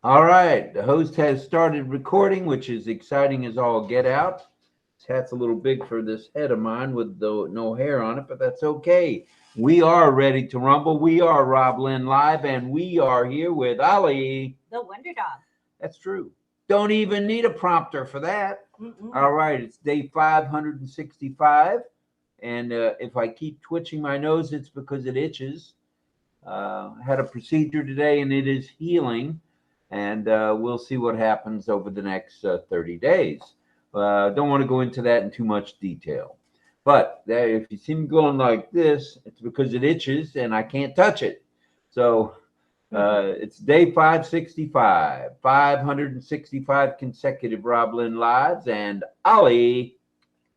All right, the host has started recording, which is exciting as all get out. This hat's a little big for this head of mine with no hair on it, but that's okay. We are ready to rumble. We are RobLynn Live, and we are here with Ali. The Wonder Dog. That's true. Don't even need a prompter for that. All right, it's day 565, and if I keep twitching my nose, it's because it itches. Had a procedure today, and it is healing. And we'll see what happens over the next 30 days. Don't want to go into that in too much detail. But if you see me going like this, it's because it itches and I can't touch it. So it's day 565, 565 consecutive RobLynn Lives, and Ali.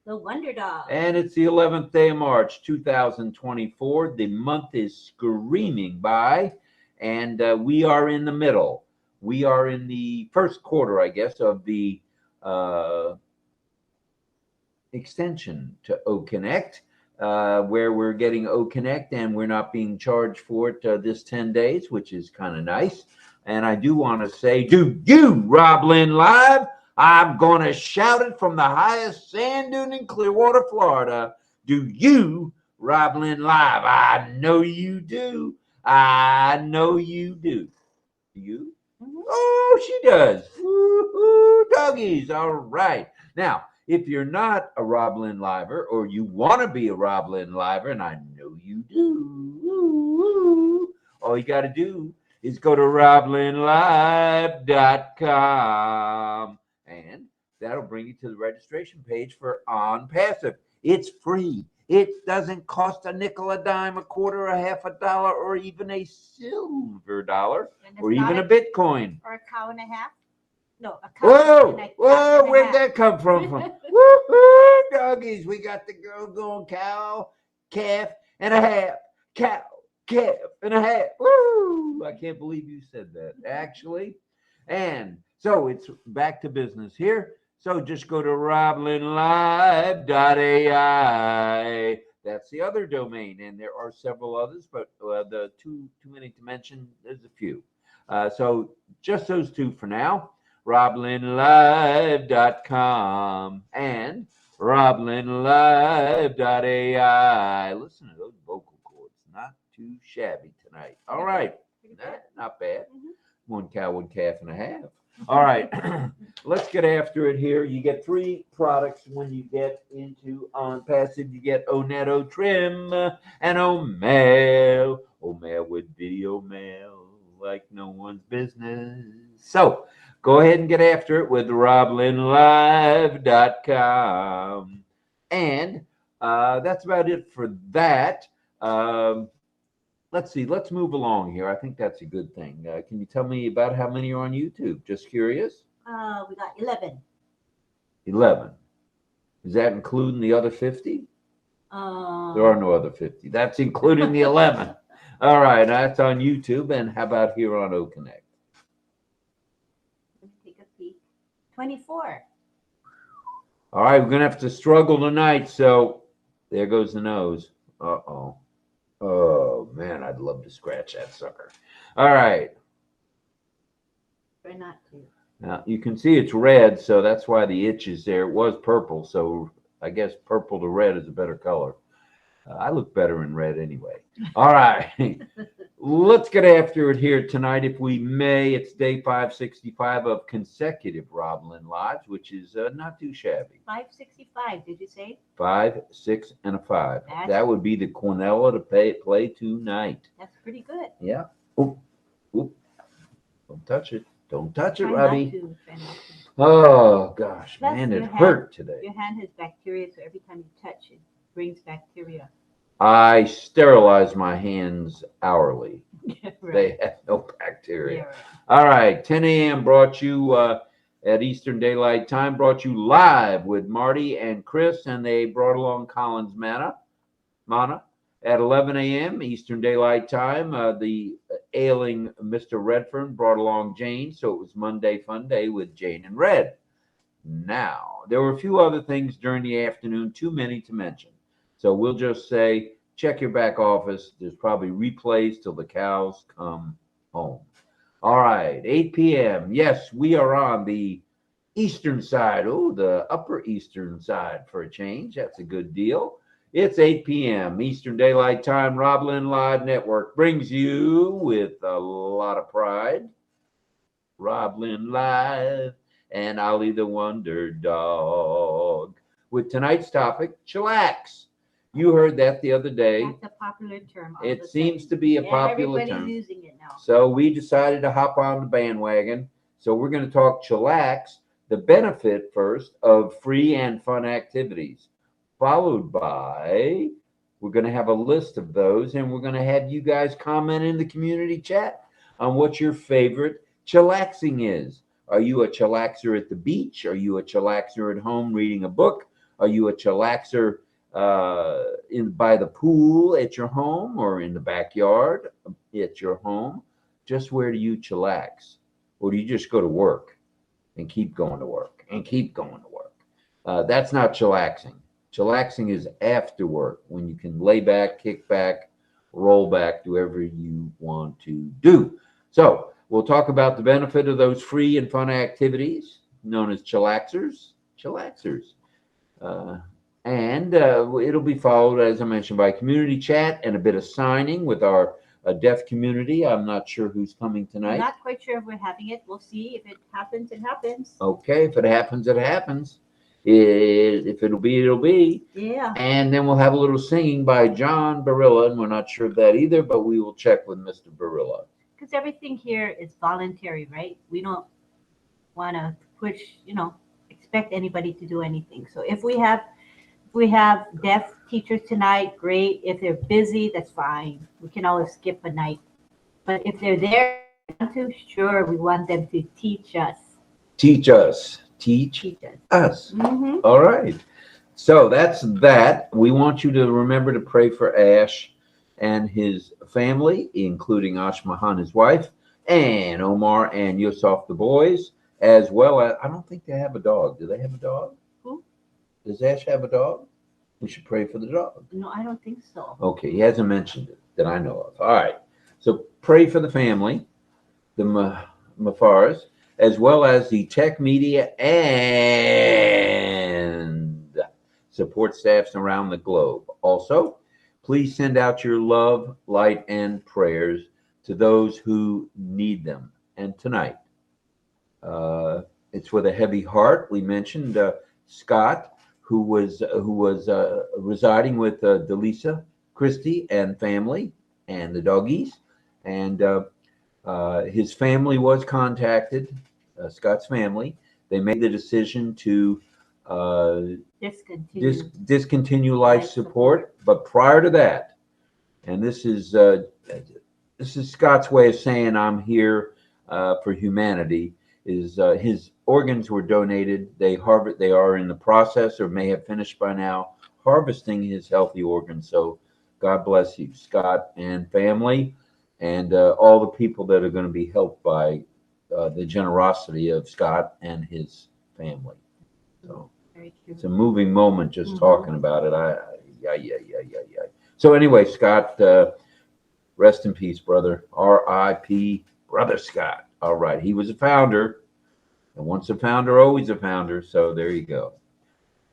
The Wonder Dog. And it's the 11th day of March, 2024. The month is screaming by, and we are in the middle. We are in the first quarter, I guess, of the extension to OConnect, where we're getting OConnect and we're not being charged for it this 10 days, which is kind of nice. And I do want to say, do you, RobLynn Live? I'm going to shout it from the highest sand dune in Clearwater, Florida. Do you, RobLynn Live? I know you do. I know you do. Do you? Oh, she does. Woo-hoo, doggies. All right. Now, if you're not a RobLynn Liver or you want to be a RobLynn Liver, and I know you do, all you got to do is go to RobLynnLive.com, and that'll bring you to the registration page for ONPASSIVE. It's free. It doesn't cost a nickel, a dime, a quarter, a half a dollar, or even a silver dollar, or even a Bitcoin. Or a cow and a half? No, a Whoa, cow and a half. whoa, where'd that come from? Woo-hoo, doggies, we got the girl going cow, calf, and a half. Cow, calf, and a half. Woo! I can't believe you said that, actually. And so it's back to business here. So just go to RobLynnLive.ai. That's the other domain, and there are several others, but the too many to mention. There's a few. So just those two for now. RobLynnLive.com and RobLynnLive.ai. Listen to those vocal cords, not too shabby tonight. All right, not bad. One cow, one calf, and a half. All right, let's get after it here. You get 3 products when you get into ONPASSIVE. You get Oneto Trim and Omail. Omail with video mail like no one's business. So go ahead and get after it with RobLynnLive.com. And that's about it for that. Let's see. Let's move along here. I think that's a good thing. Can you tell me about how many are on YouTube? Just curious. We got 11. 11. Is that including the other 50? There are no other 50. That's including the 11. All right. That's on YouTube. And how about here on OConnect? Let's take a peek. 24. All right. We're going to have to struggle tonight. So there goes the nose. Uh-oh. Oh, man, I'd love to scratch that sucker. All right. Try not to. Now, you can see it's red, so that's why the itch is there. It was purple, so I guess purple to red is a better color. I look better in red anyway. All right. Let's get after it here tonight, if we may. It's day 565 of consecutive RobLynn Lives, which is not too shabby. 565, did you say? 5, 6, and a 5. That would be the Cornella to play tonight. That's pretty good. Yeah. Oop. Oop. Don't touch it. Don't touch it, Robbie. Oh, gosh, Plus, man, it hurt today. Your hand has bacteria, so every time you touch it, brings bacteria. I sterilize my hands hourly. Right. They have no bacteria. Yeah, right. All right, 10 a.m. brought you at Eastern Daylight Time, brought you live with Marty and Chris, and they brought along Collins Mana. At 11 a.m. Eastern Daylight Time, the ailing Mr. Redfern brought along Jane, so it was Monday Fun Day with Jane and Red. Now, there were a few other things during the afternoon, too many to mention. So we'll just say, check your back office. There's probably replays till the cows come home. All right, 8 p.m. Yes, we are on the eastern side. Oh, the upper eastern side for a change. That's a good deal. It's 8 p.m. Eastern Daylight Time. RobLynn Live Network brings you with a lot of pride. RobLynn Live and Ollie the Wonder Dog. With tonight's topic, chillax. You heard that the other day. That's a popular term. It seems to be a popular term. Everybody's using it now. So we decided to hop on the bandwagon. So we're going to talk chillax, the benefit first of free and fun activities, followed by, we're going to have a list of those, and we're going to have you guys comment in the community chat on what your favorite chillaxing is. Are you a chillaxer at the beach? Are you a chillaxer at home reading a book? Are you a chillaxer by the pool at your home or in the backyard at your home? Just where do you chillax? Or do you just go to work and keep going to work and keep going to work? That's not chillaxing. Chillaxing is after work, when you can lay back, kick back, roll back, do whatever you want to do. So we'll talk about the benefit of those free and fun activities known as chillaxers. And it'll be followed, as I mentioned, by community chat and a bit of signing with our deaf community. I'm not sure who's coming tonight. I'm not quite sure if we're having it. We'll see. If it happens, it happens. Okay, if it happens, it happens. If it'll be, it'll be. Yeah. And then we'll have a little singing by John Barilla, and we're not sure of that either, but we will check with Mr. Barilla. Because everything here is voluntary, right? We don't want to push, expect anybody to do anything. So if we have deaf teachers tonight, great. If they're busy, that's fine. We can always skip a night. But if they're there, sure, we want them to teach us. Teach us. Teach us. Mm-hmm. All right. So that's that. We want you to remember to pray for Ash and his family, including Ashmahan, his wife, and Omar and Yusuf, the boys, as well as, I don't think they have a dog. Do they have a dog? Who? Does Ash have a dog? We should pray for the dog. No, I don't think so. Okay, he hasn't mentioned it that I know of. All right. So pray for the family, the Mafaras, as well as the tech media and support staffs around the globe. Also, please send out your love, light, and prayers to those who need them. And tonight, it's with a heavy heart. We mentioned Scott, who was residing with Delisa Christie and family and the doggies, and his family was contacted. Scott's family. They made the decision to discontinue life support. But prior to that, and this is Scott's way of saying I'm here for humanity, is his organs were donated. They are in the process, or may have finished by now, harvesting his healthy organs. So God bless you, Scott and family, and all the people that are going to be helped by the generosity of Scott and his family. So it's a moving moment just talking about it. So anyway, Scott, rest in peace, brother. R.I.P. Brother Scott. All right. He was a founder, and once a founder, always a founder. So there you go.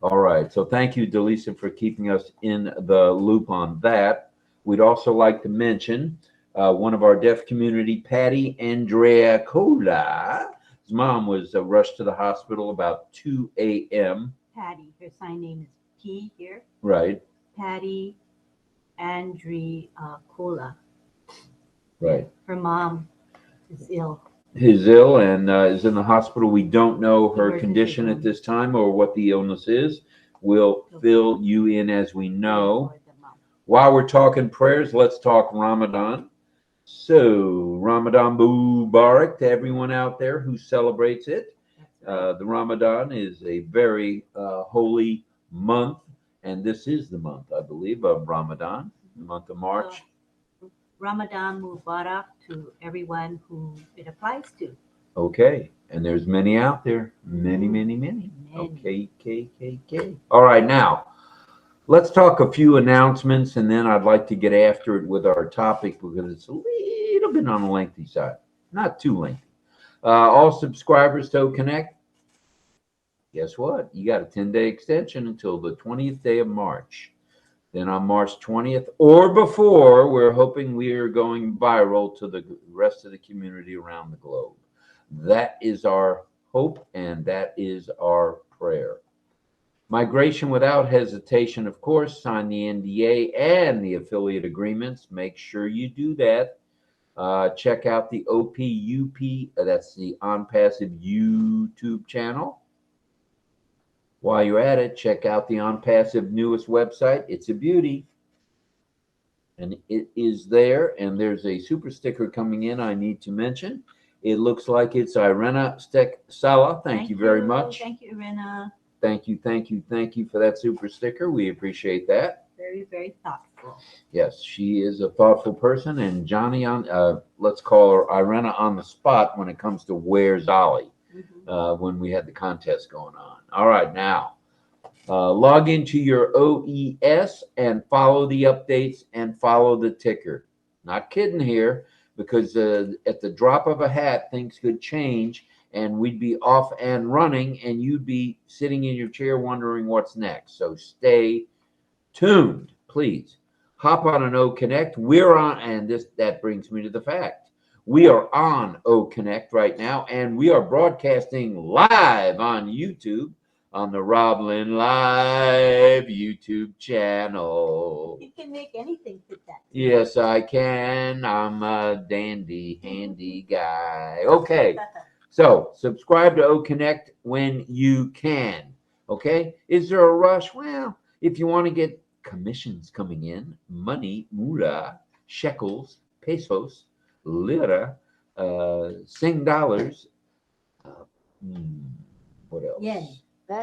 All right. So thank you, Delisa, for keeping us in the loop on that. We'd also like to mention one of our deaf community, Patty Andrea Cola. His mom was rushed to the hospital about 2 a.m. Patty, her sign name is P here. Right. Patty Andrea Cola. Right. Her mom is ill. Is ill and is in the hospital. We don't know her condition at this time or what the illness is. We'll fill you in as we know. While we're talking prayers, let's talk Ramadan. So, Ramadan Mubarak to everyone out there who celebrates it. The Ramadan is a very holy month, and this is the month, I believe, of Ramadan, the month of March. Ramadan Mubarak to everyone who it applies to. Okay, and there's many out there. Many. Okay. All right, now, let's talk a few announcements, and then I'd like to get after it with our topic because it's a little bit on the lengthy side. not too lengthy. All subscribers to OConnect, guess what? You got a 10-day extension until the 20th day of March. Then on March 20th or before, we're hoping we are going viral to the rest of the community around the globe. That is our hope, and that is our prayer. Migration without hesitation, of course. Sign the NDA and the affiliate agreements. Make sure you do that. Check out the OPUP, that's the OnPassive YouTube channel. While you're at it, check out the OnPassive newest website. It's a beauty. And it is there. And there's a super sticker coming in I need to mention. It looks like it's Irena Stek-Sala. Thank you very much. Thank you, Irena. Thank you for that super sticker. We appreciate that. Very, very thoughtful. Yes, she is a thoughtful person. And Johnny, let's call her Irena on the spot when it comes to Where's Ollie, when we had the contest going on. All right, now log into your OES and follow the updates and follow the ticker. Not kidding here, because at the drop of a hat, things could change and we'd be off and running and you'd be sitting in your chair wondering what's next. So stay tuned, please. Hop on an OConnect. We're on, and that brings me to the fact. We are on OConnect right now, and we are broadcasting live on YouTube on the RobLynn Live YouTube channel. You can make anything fit that. Yes, I can. I'm a dandy, handy guy. Okay, so subscribe to OConnect when you can. Okay, is there a rush? Well, if you want to get commissions coming in, money, moolah, shekels, pesos, lira, Sing dollars, what else? Yen.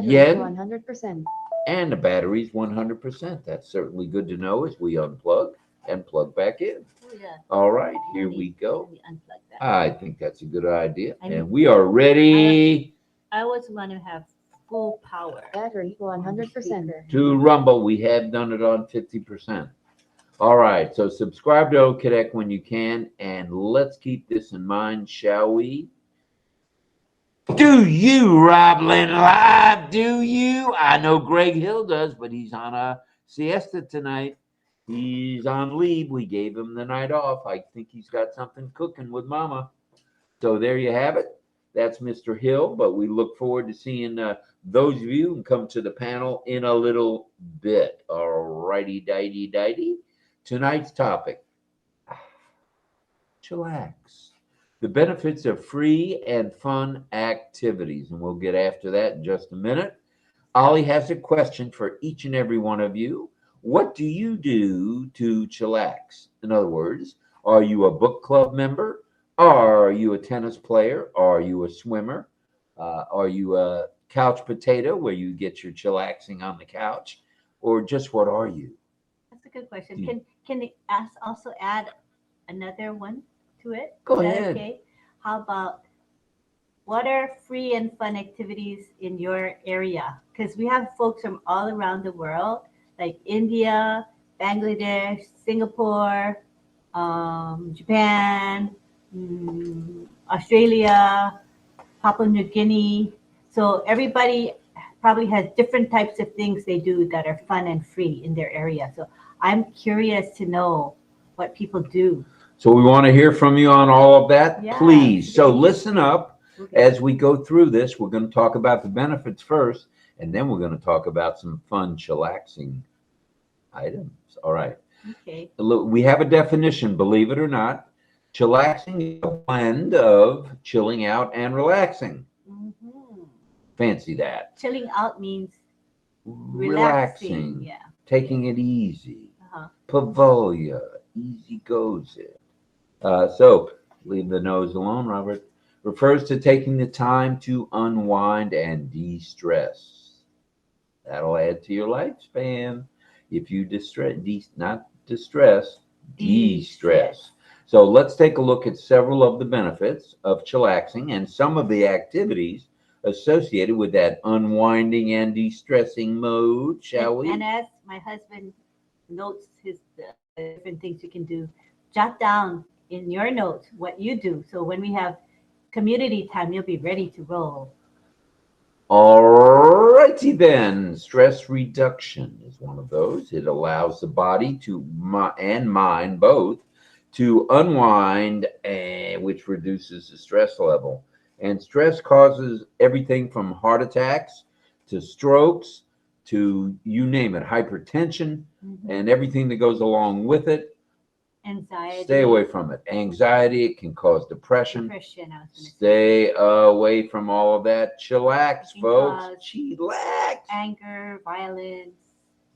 Yen. 100%. And the battery's 100%. That's certainly good to know as we unplug and plug back in. Oh, yeah. All right, here we go. Let me unplug that. I think that's a good idea. And we are ready I always want to have full power. Battery 100%. to rumble. We have done it on 50%. All right, so subscribe to OConnect when you can, and let's keep this in mind, shall we? Do you, RobLynn Live? Do you? I know Greg Hill does, but he's on a siesta tonight. He's on leave. We gave him the night off. I think he's got something cooking with Mama. So there you have it. That's Mr. Hill, but we look forward to seeing those of you who come to the panel in a little bit. All righty, dighty. Tonight's topic, Chillax. The benefits of free and fun activities. And we'll get after that in just a minute. Ollie has a question for each and every one of you. What do you do to chillax? In other words, are you a book club member? Are you a tennis player? Are you a swimmer? Are you a couch potato where you get your chillaxing on the couch? Or just what are you? That's a good question. Can they also add another one to it? Go Is that ahead. Okay. How about what are free and fun activities in your area? Because we have folks from all around the world, like India, Bangladesh, Singapore, Japan, Australia, Papua New Guinea. So everybody probably has different types of things they do that are fun and free in their area. So I'm curious to know what people do. So we want to hear from you on all of that, Yeah. please. So listen up Okay. as we go through this. We're going to talk about the benefits first, and then we're going to talk about some fun chillaxing items. All right. Okay. Look, we have a definition, believe it or not. Chillaxing is a blend of chilling out and relaxing. Mhm. Fancy that. Chilling out means Relaxing, Yeah. taking it easy. Uh-huh. Pavolia, easy goes it. So leave the nose alone, Robert. Refers to taking the time to unwind and de-stress. That'll add to your lifespan. If you not distress, de-stress. So let's take a look at several of the benefits of chillaxing and some of the activities associated with that unwinding and de-stressing mode, shall we? And as my husband notes the different things you can do, jot down in your notes what you do. So when we have community time, you'll be ready to roll. All righty then. Stress reduction is one of those. It allows the body and mind both to unwind, which reduces the stress level. And stress causes everything from heart attacks to strokes to, you name it, hypertension, and everything that goes along with it. Anxiety. Stay away from it. Anxiety, it can cause depression. Depression, I was gonna say. Stay away from all of that. Chillax, It can folks. cause Chillax. Anger, violence,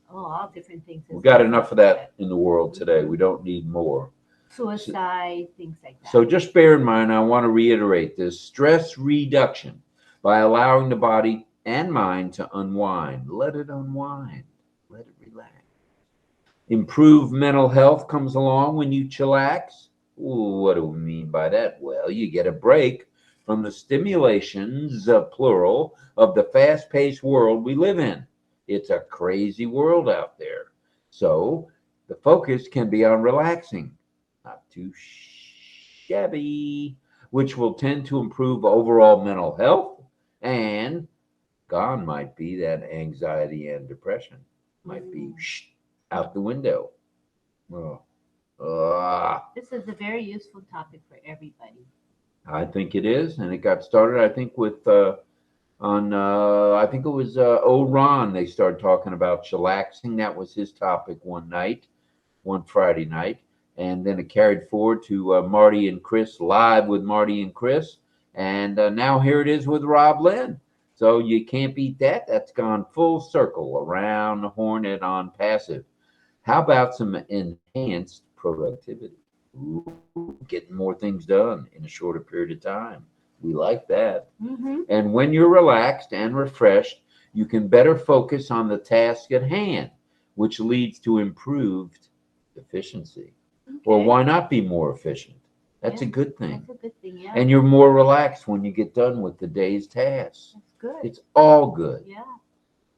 all different things. We've got enough of that in the world today. We don't need more. Suicide, things like that. So just bear in mind, I want to reiterate this: stress reduction by allowing the body and mind to unwind. Let it unwind. Let it relax. Improved mental health comes along when you chillax. Ooh, what do we mean by that? Well, you get a break from the stimulations, plural, of the fast-paced world we live in. It's a crazy world out there. So the focus can be on relaxing, not too shabby, which will tend to improve overall mental health, and gone might be that anxiety and depression. Might be out the window. This is a very useful topic for everybody. I think it is, and it got started, I think, with I think it was Ron. They started talking about chillaxing. That was his topic one Friday night, and then it carried forward to Marty and Chris, live with Marty and Chris, and now here it is with RobLynn. So you can't beat that. That's gone full circle around the horn at ONPASSIVE. How about some enhanced productivity? Ooh, getting more things done in a shorter period of time. We like that. And when you're relaxed and refreshed, you can better focus on the task at hand, which leads to improved efficiency. Or why not be more efficient? That's a good thing. That's a good thing, yeah. And you're more relaxed when you get done with the day's tasks. That's good. It's all good. Yeah.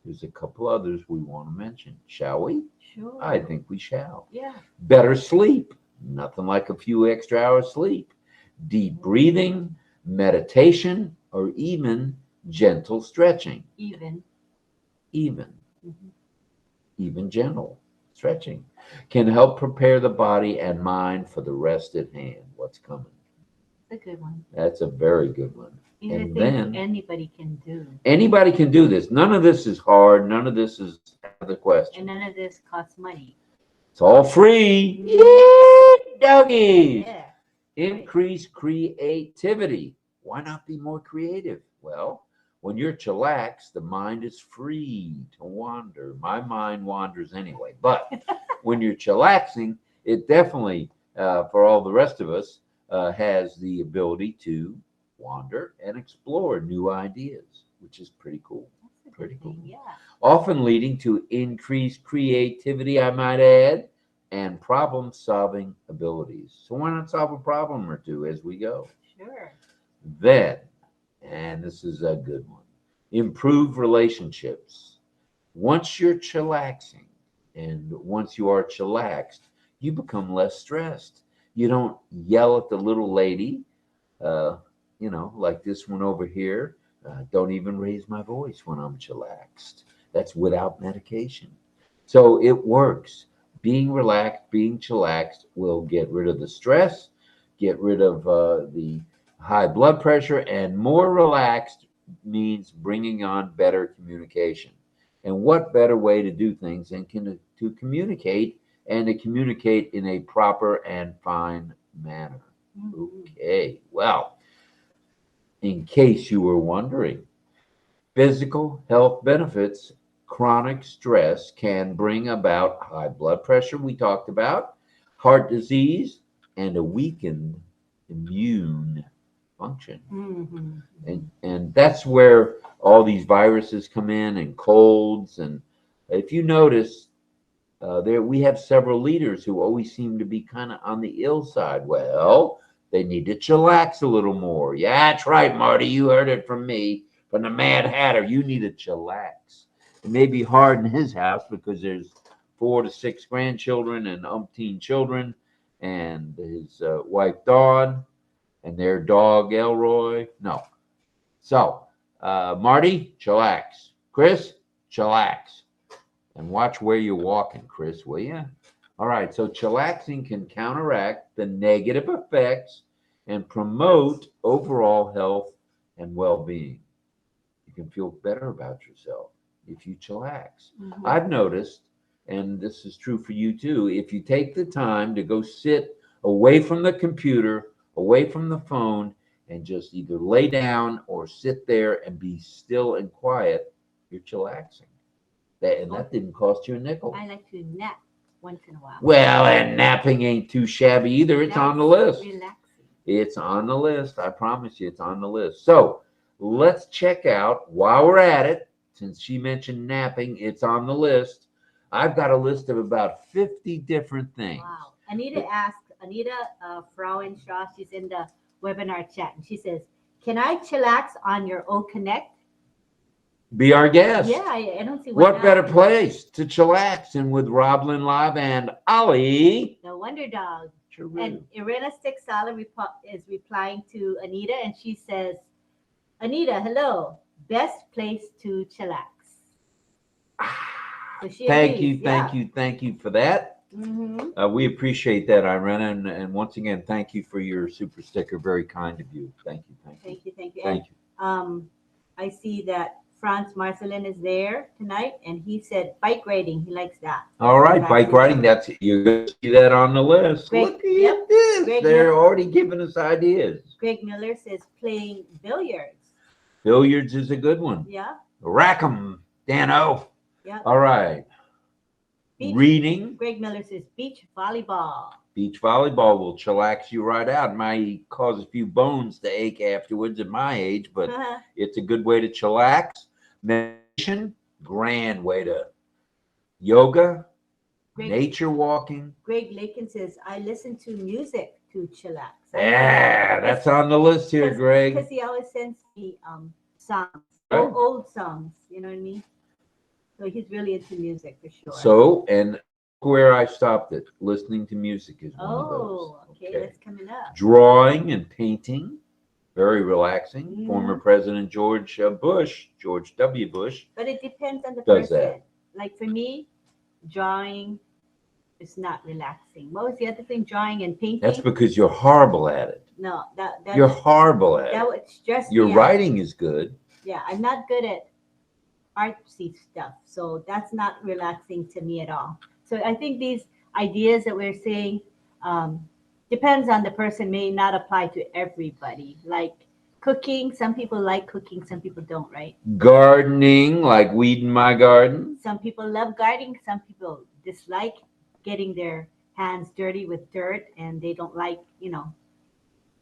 There's a couple others we want to mention. Shall we? Sure. I think we shall. Yeah. Better sleep. Nothing like a few extra hours sleep. Deep breathing, meditation, or even gentle stretching. Even gentle stretching can help prepare the body and mind for the rest at hand. What's coming? That's a good one. That's a very good one. These are And things then anybody can do. Anybody can do this. None of this is hard. None of this is out of the question. And none of this costs money. It's all free. Yeah, doggies. Yeah. Increase creativity. Why not be more creative? Well, when you're chillaxed, the mind is free to wander. My mind wanders anyway. But when you're chillaxing, it definitely, for all the rest of us, has the ability to wander and explore new ideas, which is pretty cool. That's a Pretty good cool. thing, yeah. Often leading to increased creativity, I might add, and problem-solving abilities. So why not solve a problem or two as we go? Sure. Then, and this is a good one, improve relationships. Once you're chillaxing, and once you are chillaxed, you become less stressed. You don't yell at the little lady, like this one over here. Don't even raise my voice when I'm chillaxed. That's without medication. So it works. Being relaxed, being chillaxed will get rid of the stress, get rid of the high blood pressure, and more relaxed means bringing on better communication. And what better way to do things than to communicate, and to communicate in a proper and fine manner. Okay, well, in case you were wondering, physical health benefits. Chronic stress can bring about high blood pressure, we talked about, heart disease, and a weakened immune function. And that's where all these viruses come in, and colds. And if you notice, we have several leaders who always seem to be kind of on the ill side. Well, they need to chillax a little more. Yeah, that's right, Marty. You heard it from me, from the Mad Hatter. You need to chillax. It may be hard in his house because there's 4 to 6 grandchildren and umpteen children, and his wife Dawn and their dog Elroy. No. So, Marty, chillax. Chris, chillax. And watch where you're walking, Chris, will you? All right, so chillaxing can counteract the negative effects and promote overall health and well-being. You can feel better about yourself if you chillax. Mhm. I've noticed, and this is true for you too, if you take the time to go sit away from the computer, away from the phone, and just either lay down or sit there and be still and quiet, you're chillaxing. That didn't cost you a nickel. I like to nap once in a while. Well, and napping ain't too shabby either. It's on the list. Relaxing. It's on the list. I promise you, it's on the list. So let's check out, while we're at it, since she mentioned napping, it's on the list. I've got a list of about 50 different things. Wow. Anita Frauenshaw, she's in the webinar chat, and she says, can I chillax on your OConnect? Be our guest. Yeah, I don't see why What not. better place to chillax than with RobLynn Live and Ali? The Wonder Dog. Cheerio. And Irena Sticksala is replying to Anita, and she says, Anita, hello. Best place to chillax. So she Thank agrees, you, thank you for that. Mm-hmm. We appreciate that, Irena, and once again, thank you for your super sticker. Very kind of you. Thank you. Thank you. Thank you. And, I see that Franz Marcelin is there tonight, and he said bike riding. He likes that. All right, bike riding. That's you're going to see that on the list. Greg, Look at this. Greg, They're already giving us ideas. Greg Miller says playing billiards. Billiards is a good one. Yeah. Rack 'em, Dano. Yeah. All right. Reading. Greg Miller says beach volleyball. Beach volleyball will chillax you right out. It might cause a few bones to ache afterwards at my age, but it's a good way to chillax. Meditation, grand way to. Yoga, nature walking. Greg Lakin says, I listen to music to chillax. Yeah, that's on the list here, Greg. Because he always sends me songs, Right. old songs, you know what I mean? So he's really into music for sure. So, and where I stopped it, listening to music is one of those. Oh, okay, that's coming up. Drawing and painting, very relaxing. Mhm. Former President George W. Bush. But it depends on the Does person. that. Like for me, drawing is not relaxing. What was the other thing? Drawing and painting? That's because you're horrible at it. No, You're horrible at that it. would stress Your me out. writing is good. Yeah, I'm not good at artsy stuff, so that's not relaxing to me at all. So I think these ideas that we're saying depends on the person, may not apply to everybody. Like cooking, some people like cooking, some people don't, right? Gardening, like weeding my garden. Some people love gardening, some people dislike getting their hands dirty with dirt, and they don't like,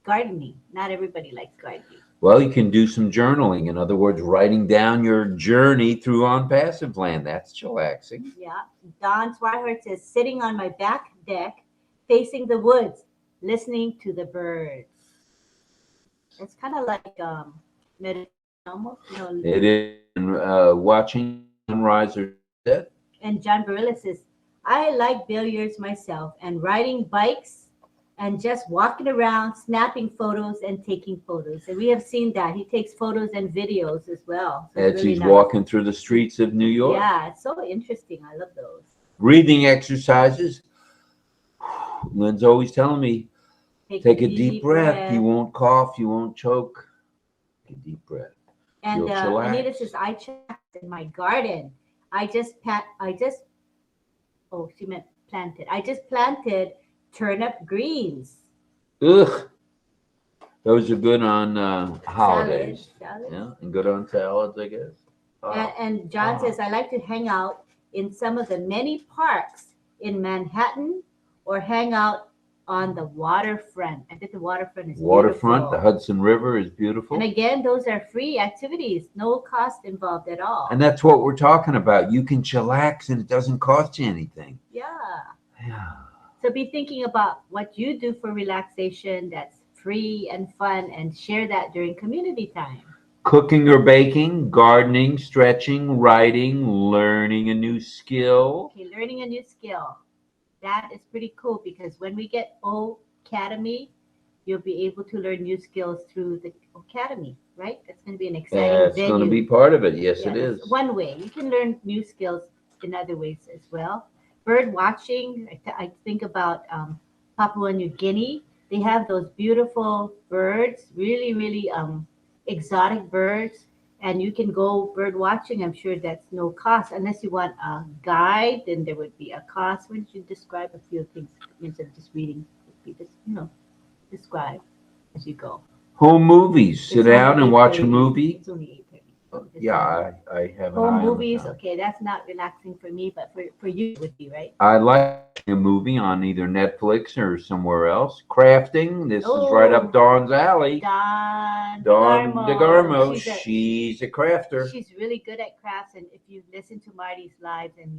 gardening. Not everybody likes gardening. Well, you can do some journaling. In other words, writing down your journey through ONPASSIVE land. That's chillaxing. Yeah. Don Swihart says, sitting on my back deck, facing the woods, listening to the birds. It's kind of like meditation almost. It is watching sunrise or set. And John Barilla says, I like billiards myself and riding bikes and just walking around, snapping photos and taking photos. And we have seen that. He takes photos and videos as well. So As really he's nice. walking through the streets of New York. Yeah, it's so interesting. I love those. Breathing exercises. Lynn's always telling me, take a deep breath. You won't cough. You won't choke. Take a deep breath. And You'll chillax. Anita says, I checked in my garden. She meant planted. I just planted turnip greens. Ugh. Those are good on holidays. Salads. Yeah, and good on salads, I guess. Oh. And John says, I like to hang out in some of the many parks in Manhattan or hang out on the waterfront. I think the waterfront is Waterfront, the beautiful. Hudson River is beautiful. And again, those are free activities, no cost involved at all. And that's what we're talking about. You can chillax and it doesn't cost you anything. Yeah. Yeah. So be thinking about what you do for relaxation that's free and fun, and share that during community time. Cooking or baking, gardening, stretching, writing, learning a new skill. Okay, learning a new skill. that is pretty cool because when we get O Academy, you'll be able to learn new skills through the Academy, right? That's going to be an exciting That's venue. going to be part of it. Yes, Yeah, it that's is. one way. You can learn new skills in other ways as well. Bird watching, I think about Papua New Guinea. They have those beautiful birds, really, really exotic birds, and you can go bird watching. I'm sure that's no cost unless you want a guide. Then there would be a cost. Why don't you describe a few things instead of just reading? You just describe as you go. Home movies. Sit It's down only and watch a 8:30. movie. It's only 8:30. Yeah, I have an Home eye on the movies, time. okay, that's not relaxing for me, but for you it would be, right? I like a movie on either Netflix or somewhere else. Crafting. This is right Oh, up Dawn's alley. Dawn Dawn DeGarmo. DeGarmo. She's a crafter. She's really good at crafts, and if you listen to Marty's lives and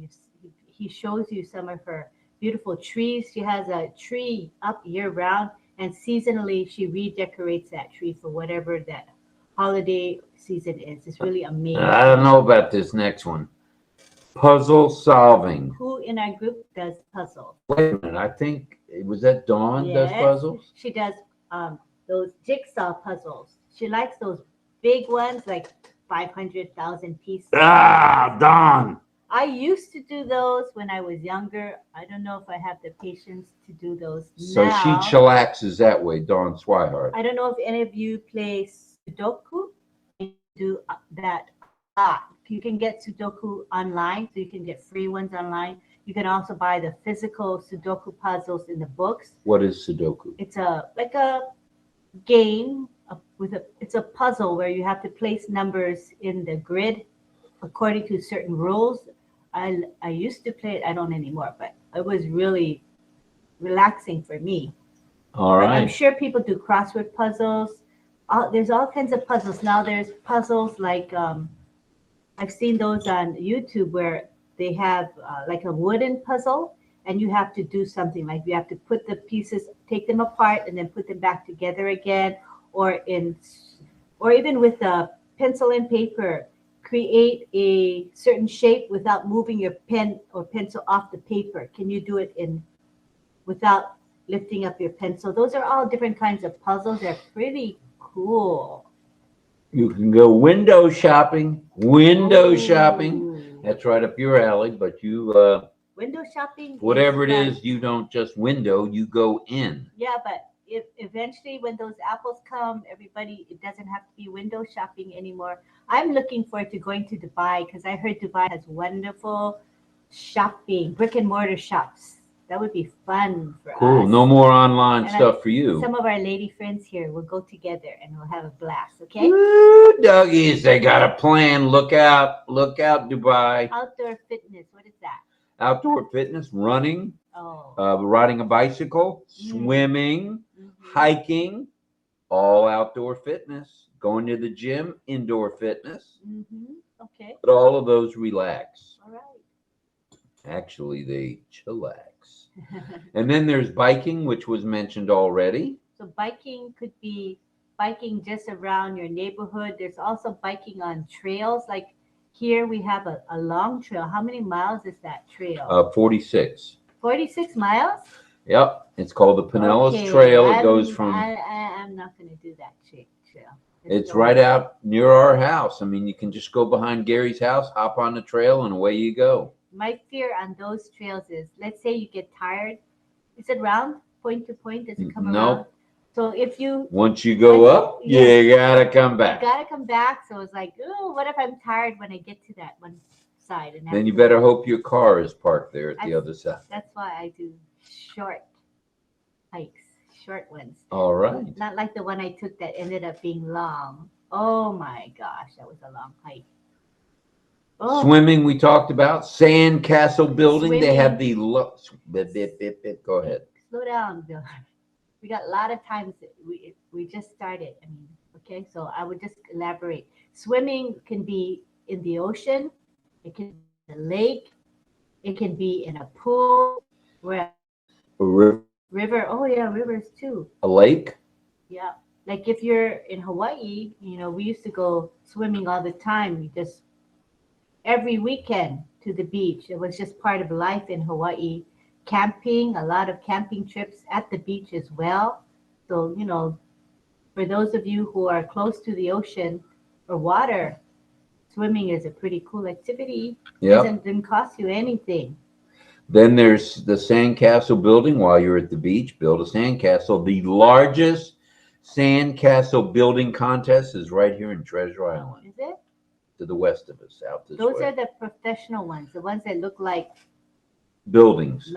he shows you some of her beautiful trees. She has a tree up year round, and seasonally she redecorates that tree for whatever that holiday season is. It's really amazing. I don't know about this next one. Puzzle solving. Who in our group does puzzles? Wait a minute. I think was that Dawn does Yes. puzzles? She does those jigsaw puzzles. She likes those big ones, like 500,000 pieces. Ah, Dawn. I used to do those when I was younger. I don't know if I have the patience to do those So now. she chillaxes that way, Dawn Swihart. I don't know if any of you play Sudoku. You do that. You can get Sudoku online, so you can get free ones online. You can also buy the physical Sudoku puzzles in the books. What is Sudoku? It's like a game it's a puzzle where you have to place numbers in the grid according to certain rules. I used to play it. I don't anymore, but it was really relaxing for me. All But I'm right. sure people do crossword puzzles. There's all kinds of puzzles now. There's puzzles like I've seen those on YouTube where they have like a wooden puzzle, and you have to do something like you have to put the pieces, take them apart, and then put them back together again, or even with a pencil and paper, create a certain shape without moving your pen or pencil off the paper. Can you do it without lifting up your pencil? Those are all different kinds of puzzles. They're pretty cool. You can go window shopping. Window shopping. Ooh. That's right up your alley, but you Window shopping. whatever it fun. is, you don't just window, you go in. Yeah, but if eventually when those apples come, it doesn't have to be window shopping anymore. I'm looking forward to going to Dubai because I heard Dubai has wonderful shopping, brick and mortar shops. That would be fun for Cool. us. No more online And stuff for you. Some of our lady friends here will go together and we'll have a blast, okay? Woo, doggies, they got a plan. Look out, Dubai. Outdoor fitness, what is that? Outdoor fitness, running, Oh. riding a bicycle, Mm. swimming, Mhm. hiking, all outdoor fitness. Going to the gym, indoor fitness. Mhm. Okay. But all of those relax. All right. Actually, they chillax. And then there's biking, which was mentioned already. So biking could be biking just around your neighborhood. There's also biking on trails. Like here we have a long trail. How many miles is that trail? 46. 46 miles? Yep. It's called the Panelist Okay, Trail. It goes from, I'm not going to do that trail. it's right out near our house. I mean, you can just go behind Gary's house, hop on the trail, and away you go. My fear on those trails is, let's say you get tired. Is it round, point to point? Does it come Nope. around? So if you Once you go up, Yeah. you gotta come You back. gotta come back. So it's like, oh, what if I'm tired when I get to that one side? And Then you better hope your car is parked there at the I- other side. That's why I do short hikes, short ones. All right. Not like the one I took that ended up being long. Oh my gosh, that was a long hike. Oh, Swimming, we talked about. Sand castle building. They have the go ahead. slow down, Bill. We got a lot of times that we just started. I mean, okay, so I would just elaborate. Swimming can be in the ocean, it can be in a lake, it can be in a pool, where A river. Oh yeah, rivers too. lake. Yeah, like if you're in Hawaii, we used to go swimming all the time. We just every weekend to the beach. It was just part of life in Hawaii. camping, a lot of camping trips at the beach as well. So, for those of you who are close to the ocean or water, swimming is a pretty cool activity. Yep. Didn't cost you anything. Then there's the sandcastle building. While you're at the beach, build a sandcastle. The largest sandcastle building contest is right here in Treasure Island, Is it? to the west of us, out this Those way. are the professional ones, the ones that look like Buildings.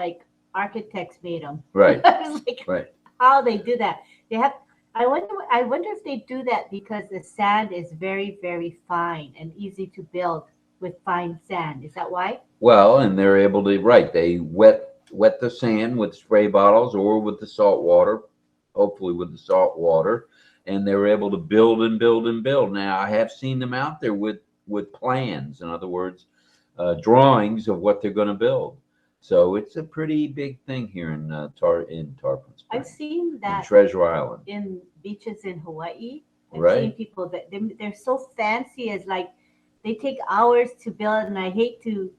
architects made them. Right. I was like, Right. how they do that? They have. I wonder if they do that because the sand is very, very fine and easy to build with fine sand. Is that why? Well, and they're able to, right, they wet the sand with spray bottles or with the salt water, hopefully with the salt water, and they're able to build and build and build. Now, I have seen them out there with plans, in other words, drawings of what they're going to build. So it's a pretty big thing here in Tarpon Springs. I've seen in that Treasure Island. in beaches in Hawaii. I've Right. seen people that they're so fancy as they take hours to build, and I hate to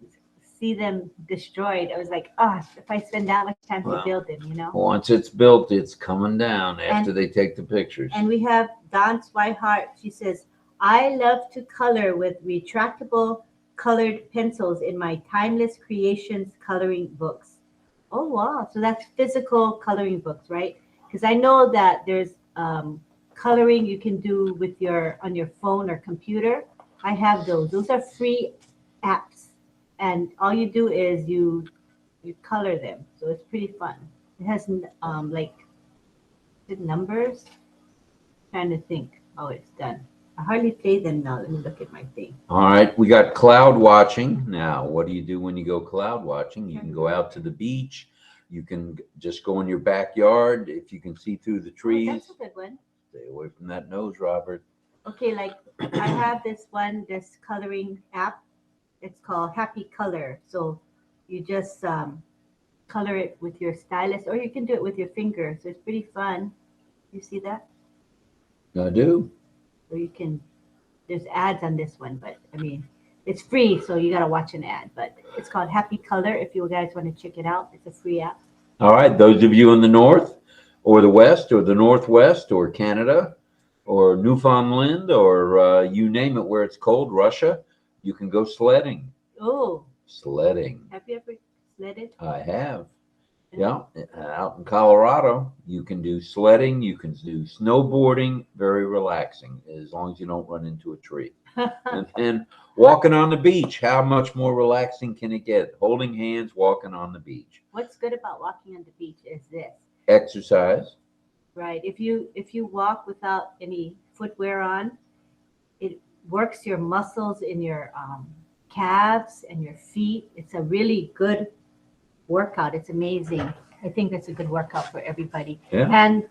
see them destroyed. I was like, if I spend that much time to Wow. build them, Once it's built, it's coming down after And- they take the pictures. And we have Dawn Swihart. She says, I love to color with retractable colored pencils in my Timeless Creations coloring books. Oh, wow. So that's physical coloring books, right? Because I know that there's coloring you can do with on your phone or computer. I have those. Those are free apps. And all you do is you color them. So it's pretty fun. It has numbers. Trying to think how it's done. I hardly play them now. Let me look at my thing. All right, we got cloud watching. Now, what do you do when you go cloud watching? You can go out to the beach. You can just go in your backyard if you can see through the Oh, trees. that's a good one. Stay away from that nose, Robert. Okay, I have this coloring app. It's called Happy Color. So you just color it with your stylus, or you can do it with your finger. So it's pretty fun. You see that? I do. Or there's ads on this one, but I mean, it's free, so you gotta watch an ad. But it's called Happy Color. If you guys want to check it out, it's a free app. All right, those of you in the north or the west or the northwest or Canada or Newfoundland or you name it where it's cold, Russia, you can go sledding. Oh, Sledding. have you ever sledded? I have. Yeah, out in Colorado, you can do sledding, you can do snowboarding, very relaxing, as long as you don't run into a tree. And then walking on the beach, how much more relaxing can it get? Holding hands, walking on the beach. What's good about walking on the beach is this, Exercise. right? If you walk without any footwear on, it works your muscles in your calves and your feet. It's a really good workout. It's amazing. I think that's a good workout for everybody. Yeah. And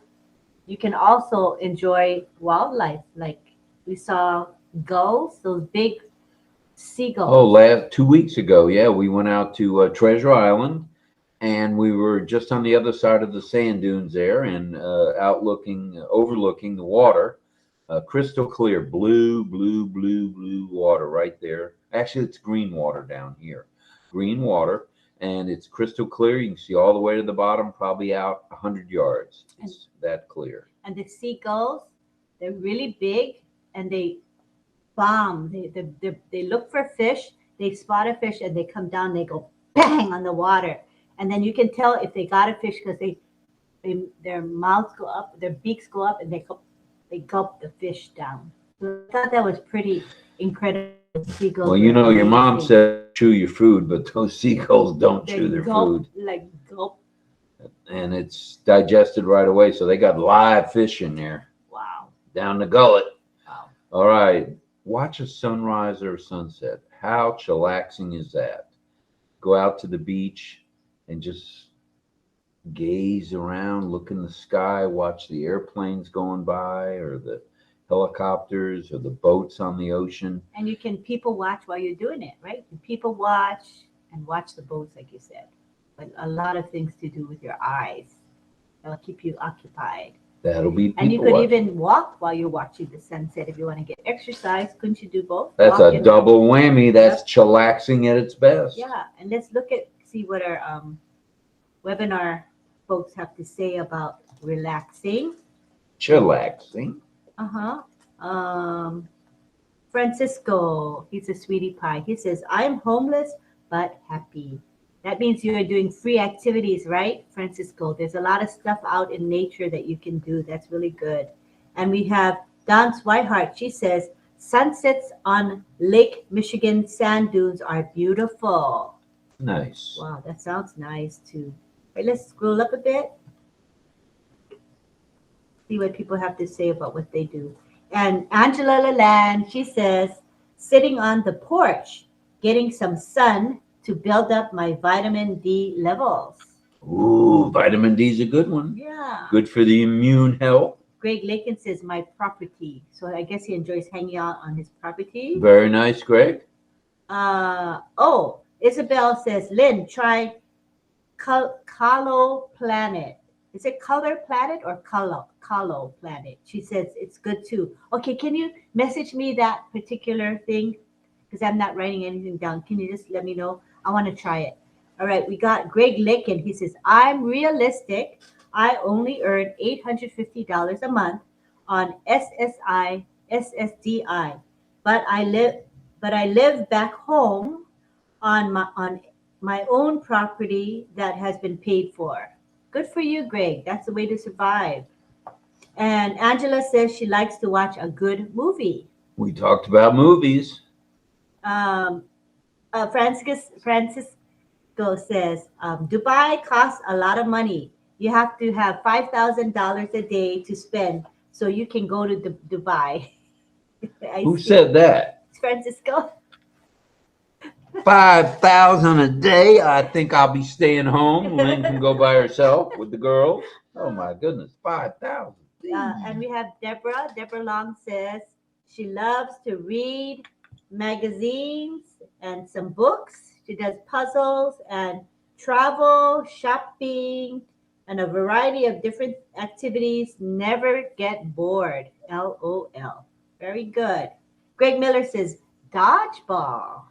you can also enjoy wildlife. Like we saw gulls, those big seagulls. Oh, 2 weeks ago, yeah, we went out to Treasure Island, and we were just on the other side of the sand dunes there, and overlooking the water, crystal clear, blue water right there. Actually, it's green water down here, green water, and it's crystal clear. You can see all the way to the bottom, probably out 100 yards. It's that clear. And the seagulls, they're really big, and they bomb. They look for fish. They spot a fish, and they come down. They go bang on the water, and then you can tell if they got a fish because their mouths go up, their beaks go up, and they gulp the fish down. So I thought that was pretty incredible. Seagulls. Well, you know, your mom amazing. said chew your food, but those seagulls don't They chew their gulp, food, like gulp. and it's digested right away. So they got live fish in there Wow. down the gullet. Wow. All right, watch a sunrise or a sunset. How chillaxing is that? Go out to the beach and just gaze around, look in the sky, watch the airplanes going by or the helicopters or the boats on the ocean. And you can people watch while you're doing it, right? You people watch and watch the boats, like you said. But a lot of things to do with your eyes. That'll keep you occupied. That'll be And you people could watching. even walk while you're watching the sunset if you want to get exercise. Couldn't you do both? That's Walk a and- double whammy. That's chillaxing at its best. Yeah, and let's see what our webinar folks have to say about relaxing. Chillaxing. Uh-huh. Francisco, he's a sweetie pie. He says, I'm homeless but happy. That means you are doing free activities, right, Francisco? There's a lot of stuff out in nature that you can do. That's really good. And we have Don Swihart. She says, sunsets on Lake Michigan sand dunes are beautiful. Nice. Wow, that sounds nice too. All right, let's scroll up a bit. See what people have to say about what they do. And Angela Lalande, she says, sitting on the porch, getting some sun to build up my vitamin D levels. Ooh, vitamin D is a good one. Yeah. Good for the immune health. Greg Lakin says, my property. So I guess he enjoys hanging out on his property. Very nice, Greg. Isabel says, Lynn, try Calo Planet. Is it Color Planet or Calo Planet? She says it's good too. Okay, can you message me that particular thing? Because I'm not writing anything down. Can you just let me know? I want to try it. All right, we got Greg Licken. He says, I'm realistic. I only earn $850 a month on SSDI, but I live back home on my own property that has been paid for. Good for you, Greg. That's the way to survive. And Angela says she likes to watch a good movie. We talked about movies. Francisco says, Dubai costs a lot of money. You have to have $5,000 a day to spend so you can go to Dubai. Who said that? It's Francisco. 5,000 a day. I think I'll be staying home. Lynn can go by herself with the girls. Oh my goodness, 5,000. And we have Deborah. Deborah Long says she loves to read magazines and some books. She does puzzles and travel, shopping, and a variety of different activities. Never get bored. LOL. Very good. Greg Miller says dodgeball.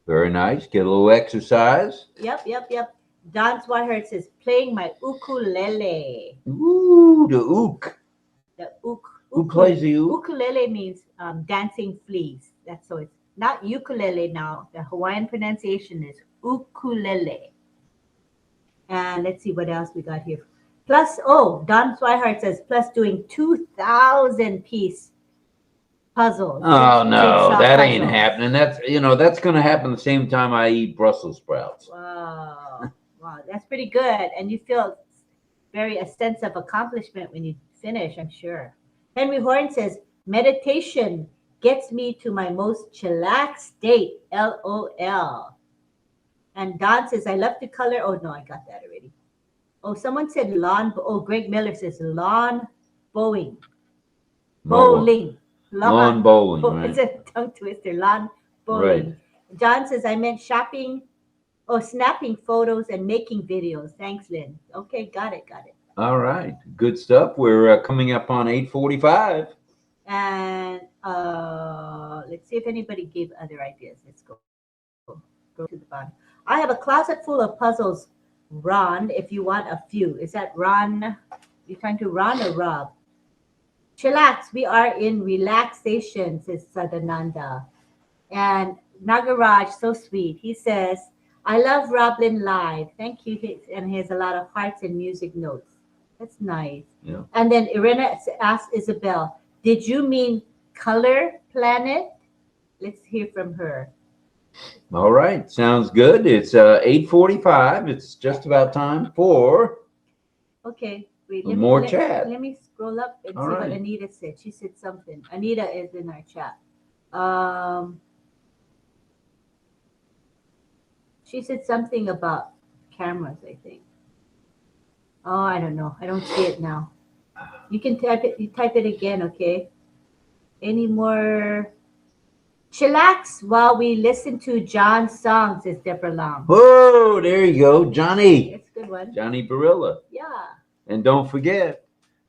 Very nice. Get a little exercise. Yep. Don Swihart says playing my ukulele. Ooh, the ook. The Who plays the ook? ukulele means dancing fleas. That's so it's not ukulele now. The Hawaiian pronunciation is ukulele. And let's see what else we got here. Plus, Don Swihart says plus doing 2,000 piece puzzles. Oh no, Jigsaw that ain't puzzles. happening. That's going to happen the same time I eat Brussels sprouts. Wow, that's pretty good. And you feel a sense of accomplishment when you finish, I'm sure. Henry Horn says, meditation gets me to my most chillax state, LOL. And Don says, I love to color. Oh, no, I got that already. Oh, someone said lawn. Oh, Greg Miller says lawn bowling. Bowling. Lawn bowling, right. It's a tongue twister. Lawn bowling. Right. John says, I meant shopping. Oh, snapping photos and making videos. Thanks, Lynn. Okay, got it. All right, good stuff. We're coming up on 8:45. And let's see if anybody gave other ideas. Let's go to the bottom. I have a closet full of puzzles, Ron, if you want a few. Is that Ron? You're trying to Ron or Rob? Chillax, we are in relaxation, says Sadananda. And Nagaraj, so sweet. He says, I love RobLynn Live. Thank you. And he has a lot of hearts and music notes. That's nice. Yeah. And then Irena asked Isabel, did you mean Color Planet? Let's hear from her. All right. Sounds good. It's 8:45. It's just about time for more chat. Let me scroll up and see what Anita said. She said something. Anita is in our chat. She said something about cameras, I think. Oh, I don't know. I don't see it now. You can type it. You type it again, okay? Any more? Chillax while we listen to John's songs, says Deborah Long. Oh, there you go, Johnny. That's a good one. Johnny Barilla. Yeah. And don't forget,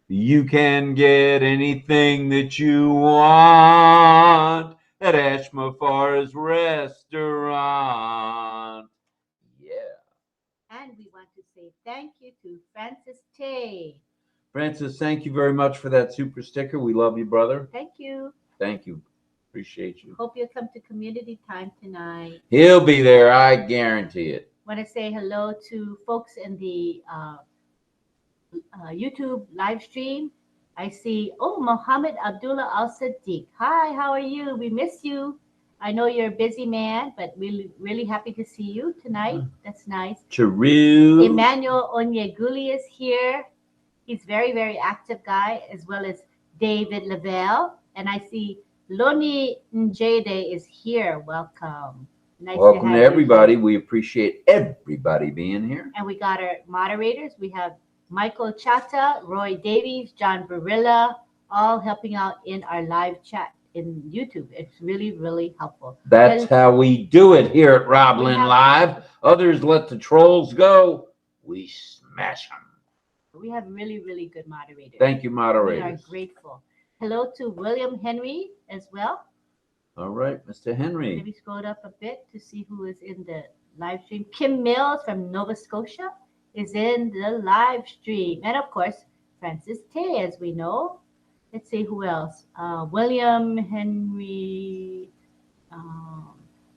you can get anything that you want at Ashmafar's restaurant. Yeah. And we want to say thank you to Francis Tay. Francis, thank you very much for that super sticker. We love you, brother. Thank you. Thank you. Appreciate you. Hope you'll come to community time tonight. He'll be there. I guarantee it. Want to say hello to folks in the YouTube live stream. I see, Mohammed Abdullah Al Siddiq. Hi, how are you? We miss you. I know you're a busy man, but we're really happy to see you tonight. That's nice. Chiru. Emmanuel Onyeguli is here. He's very, very active guy, as well as David Lavelle. And I see Loni Njede is here. Welcome. Nice Welcome have to you everybody. here. We appreciate everybody being here. And we got our moderators. We have Michael Chata, Roy Davies, John Barilla, all helping out in our live chat in YouTube. It's really, really helpful. That's And how we do it here at RobLynn have- Live. Others let the trolls go. We smash them. we have really, really good moderators. Thank you, We are moderators. grateful. Hello to William Henry as well. All right, Mr. Henry. Maybe scroll up a bit to see who is in the live stream. Kim Mills from Nova Scotia is in the live stream. And of course, Francis Tay, as we know. Let's see who else. William Henry.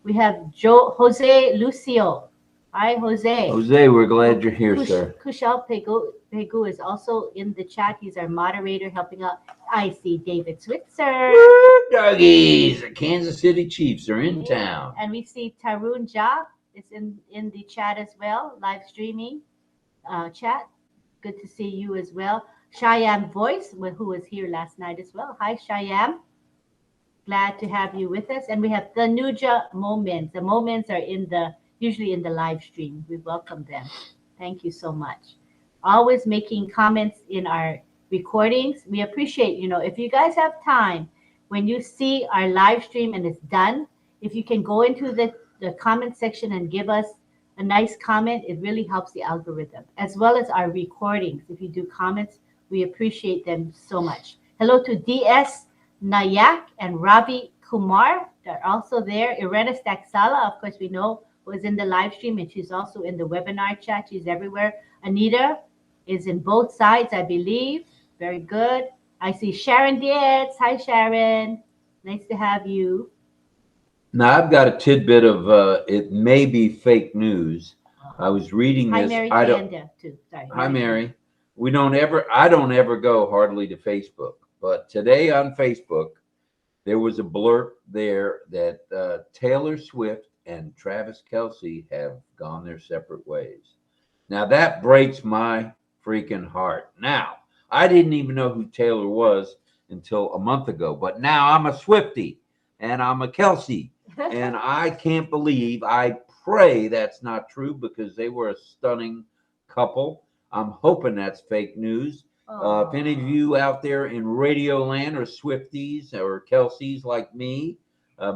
We have Jose Lucio. Hi, Jose. Jose, we're glad you're here, sir. Kushal Pegu is also in the chat. He's our moderator helping out. I see David Switzer. Woo, doggies. The Kansas City Chiefs are in town. And we see Tarun Jha is in the chat as well, live streaming chat. Good to see you as well. Shyam Voice, who was here last night as well. Hi, Shyam. Glad to have you with us. And we have the Nuja Moments. The Moments are usually in the live stream. We welcome them. Thank you so much. Always making comments in our recordings. We appreciate, if you guys have time, when you see our live stream and it's done, if you can go into the comment section and give us a nice comment, it really helps the algorithm, as well as our recordings. If you do comments, we appreciate them so much. Hello to DS Nayak and Ravi Kumar. They're also there. Irena Staksala, of course, we know, was in the live stream, and she's also in the webinar chat. She's everywhere. Anita is in both sides, I believe. Very good. I see Sharon Dietz. Hi, Sharon. Nice to have you. Now, I've got a tidbit of it may be fake news. I was reading Hi, this. Mary I don't. Kanda, too. Sorry. Hi, Mary. I don't ever go hardly to Facebook, but today on Facebook, there was a blurb there that Taylor Swift and Travis Kelce have gone their separate ways. Now that breaks my freaking heart. Now, I didn't even know who Taylor was until a month ago, but now I'm a Swiftie and I'm a Kelce, and I can't believe, I pray that's not true, because they were a stunning couple. I'm hoping that's fake news. If any of you out there in Radio Land are Swifties or Kelces like me,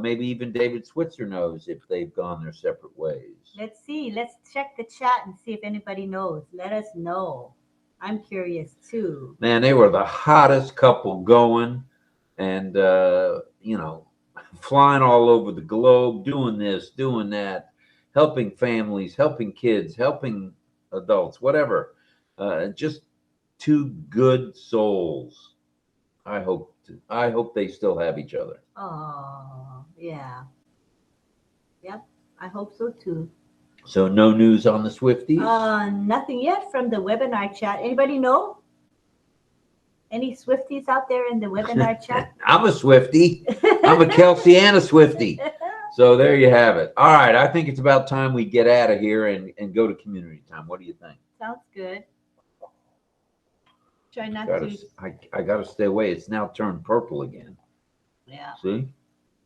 maybe even David Switzer knows if they've gone their separate ways. Let's see. Let's check the chat and see if anybody knows. Let us know. I'm curious too. Man, they were the hottest couple going, and flying all over the globe, doing this, doing that, helping families, helping kids, helping adults, whatever. Just two good souls. I hope they still have each other. Oh, yeah. Yep, I hope so too. So no news on the Swifties? Nothing yet from the webinar chat. Anybody know? Any Swifties out there in the webinar chat? I'm a Swiftie. I'm a Kelce and a Swiftie. So there you have it. All right, I think it's about time we get out of here and go to community time. What do you think? Sounds good. Try not I gotta stay away. It's now turned purple again. Yeah, See?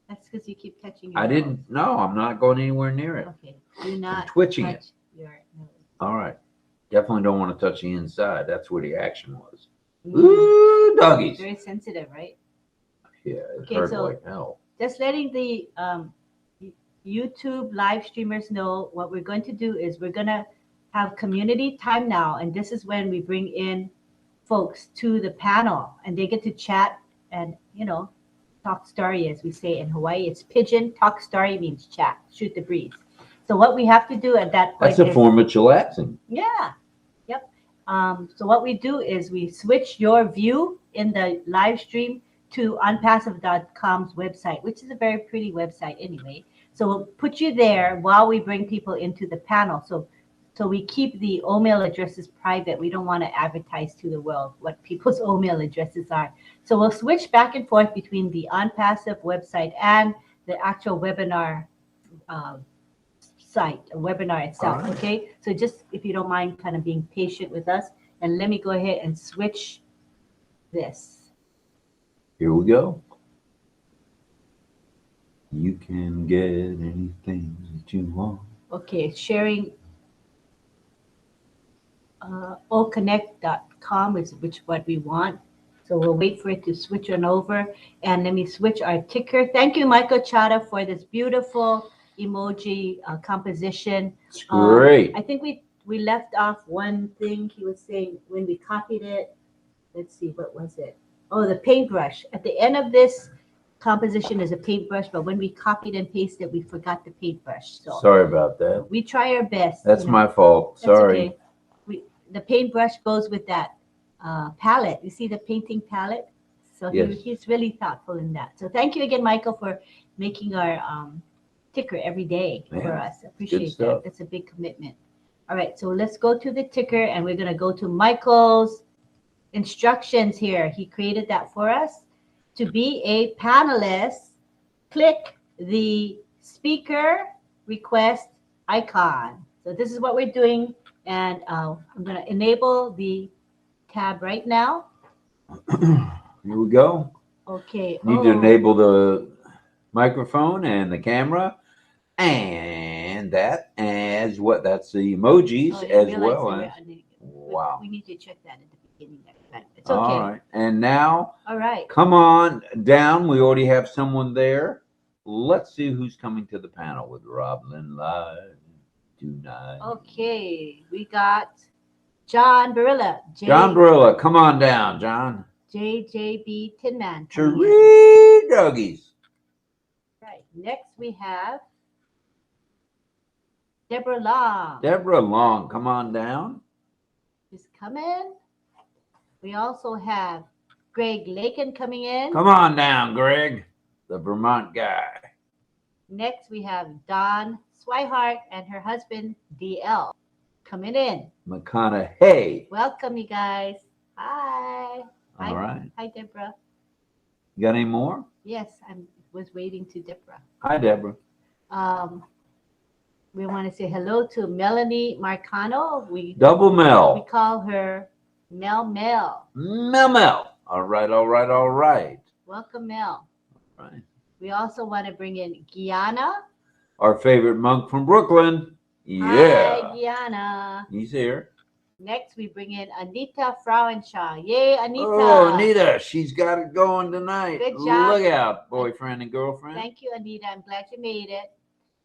that's because you keep touching your I nose. didn't. No, I'm not going anywhere near it. Okay, do not I'm twitching touch it. your nose. All right. Definitely don't want to touch the inside. That's where the action was. Mm. Ooh, doggies. Very sensitive, right? Yeah, it Okay, hurt so- like hell. Just letting the YouTube live streamers know what we're going to do is we're going to have community time now. And this is when we bring in folks to the panel and they get to chat and, talk story, as we say in Hawaii. It's pigeon. Talk story means chat, shoot the breeze. So what we have to do at that point That's a is, form of chillaxing. yeah. So what we do is we switch your view in the live stream to onpassive.com's website, which is a very pretty website anyway. So we'll put you there while we bring people into the panel. So we keep the email addresses private. We don't want to advertise to the world what people's email addresses are. So we'll switch back and forth between the OnPassive website and the actual webinar site, a webinar itself. All right. Okay. So just if you don't mind kind of being patient with us, and let me go ahead and switch this. Here we go. You can get anything that you want. Okay, sharing OConnect.com is what we want. So we'll wait for it to switch on over. And let me switch our ticker. Thank you, Michael Chada, for this beautiful emoji composition. It's great. I think we left off one thing he was saying when we copied it. Let's see, what was it? Oh, the paintbrush. At the end of this composition is a paintbrush, but when we copied and pasted, we forgot the paintbrush. So Sorry about that. we try our best. That's you know. my fault. That's Sorry. okay. The paintbrush goes with that palette. You see the painting palette? So Yes. he's really thoughtful in that. So thank you again, Michael, for making our ticker every day for Yeah, us. Appreciate stuff. that. That's a big commitment. All right, so let's go to the ticker, and we're going to go to Michael's instructions here. He created that for us. To be a panelist, click the speaker request icon. So this is what we're doing, and I'm going to enable the tab right now. Here we go. Okay. Need to enable the microphone and the camera, and that as what? That's the emojis Oh, I as realized well that as. we're- Wow. We need to check that at the beginning next time. It's okay. All right. And now, All right. come on down. We already have someone there. Let's see who's coming to the panel with RobLynn live tonight. Okay. We got John Barilla. John Barilla, come on down, John. JJB Tinman. coming in. Cheree doggies. Right. Next we have Deborah Long. Deborah Long, come on down. Is coming. We also have Greg Lakin coming in. Come on down, Greg, the Vermont guy. Next we have Dawn Swihart and her husband DL coming in. McConaughey. Welcome, you guys. Hi. Hi. All right. Hi, Deborah. You got any more? Yes, I was waiting to Deborah. Hi, Deborah. We want to say hello to Melanie Marcano. We Double Mel. call her Mel. Mel. All right, all right, all right. Welcome, Mel. All right. We also want to bring in Gianna. Our favorite monk from Brooklyn. Hi, Yeah. Gianna. He's here. Next, we bring in Anita Frauenshaw. Yay, Anita. Oh, Anita, she's got it going tonight. Good job. Look out, boyfriend and girlfriend. Thank you, Anita. I'm glad you made it.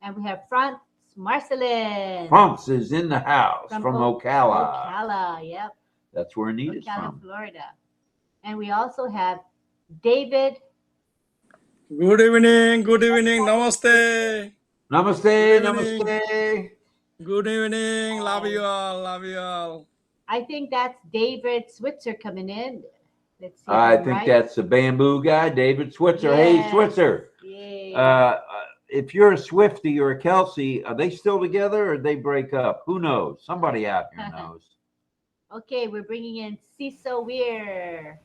And we have Franz Marcelin. Frumps is in the house from Ocala. Ocala, yep. That's where Anita's Ocala, from. Florida. And we also have David. Good evening, namaste. Namaste, Good evening. namaste. Good evening, love you all. I think that's David Switzer coming in. Let's see. if I I'm think right. that's the bamboo guy, David Switzer. Hey, Yes. Switzer. Yay. If you're a Swifty or a Kelsey, are they still together or they break up? Who knows? Somebody out here knows. Okay, we're bringing in Cecil Weir.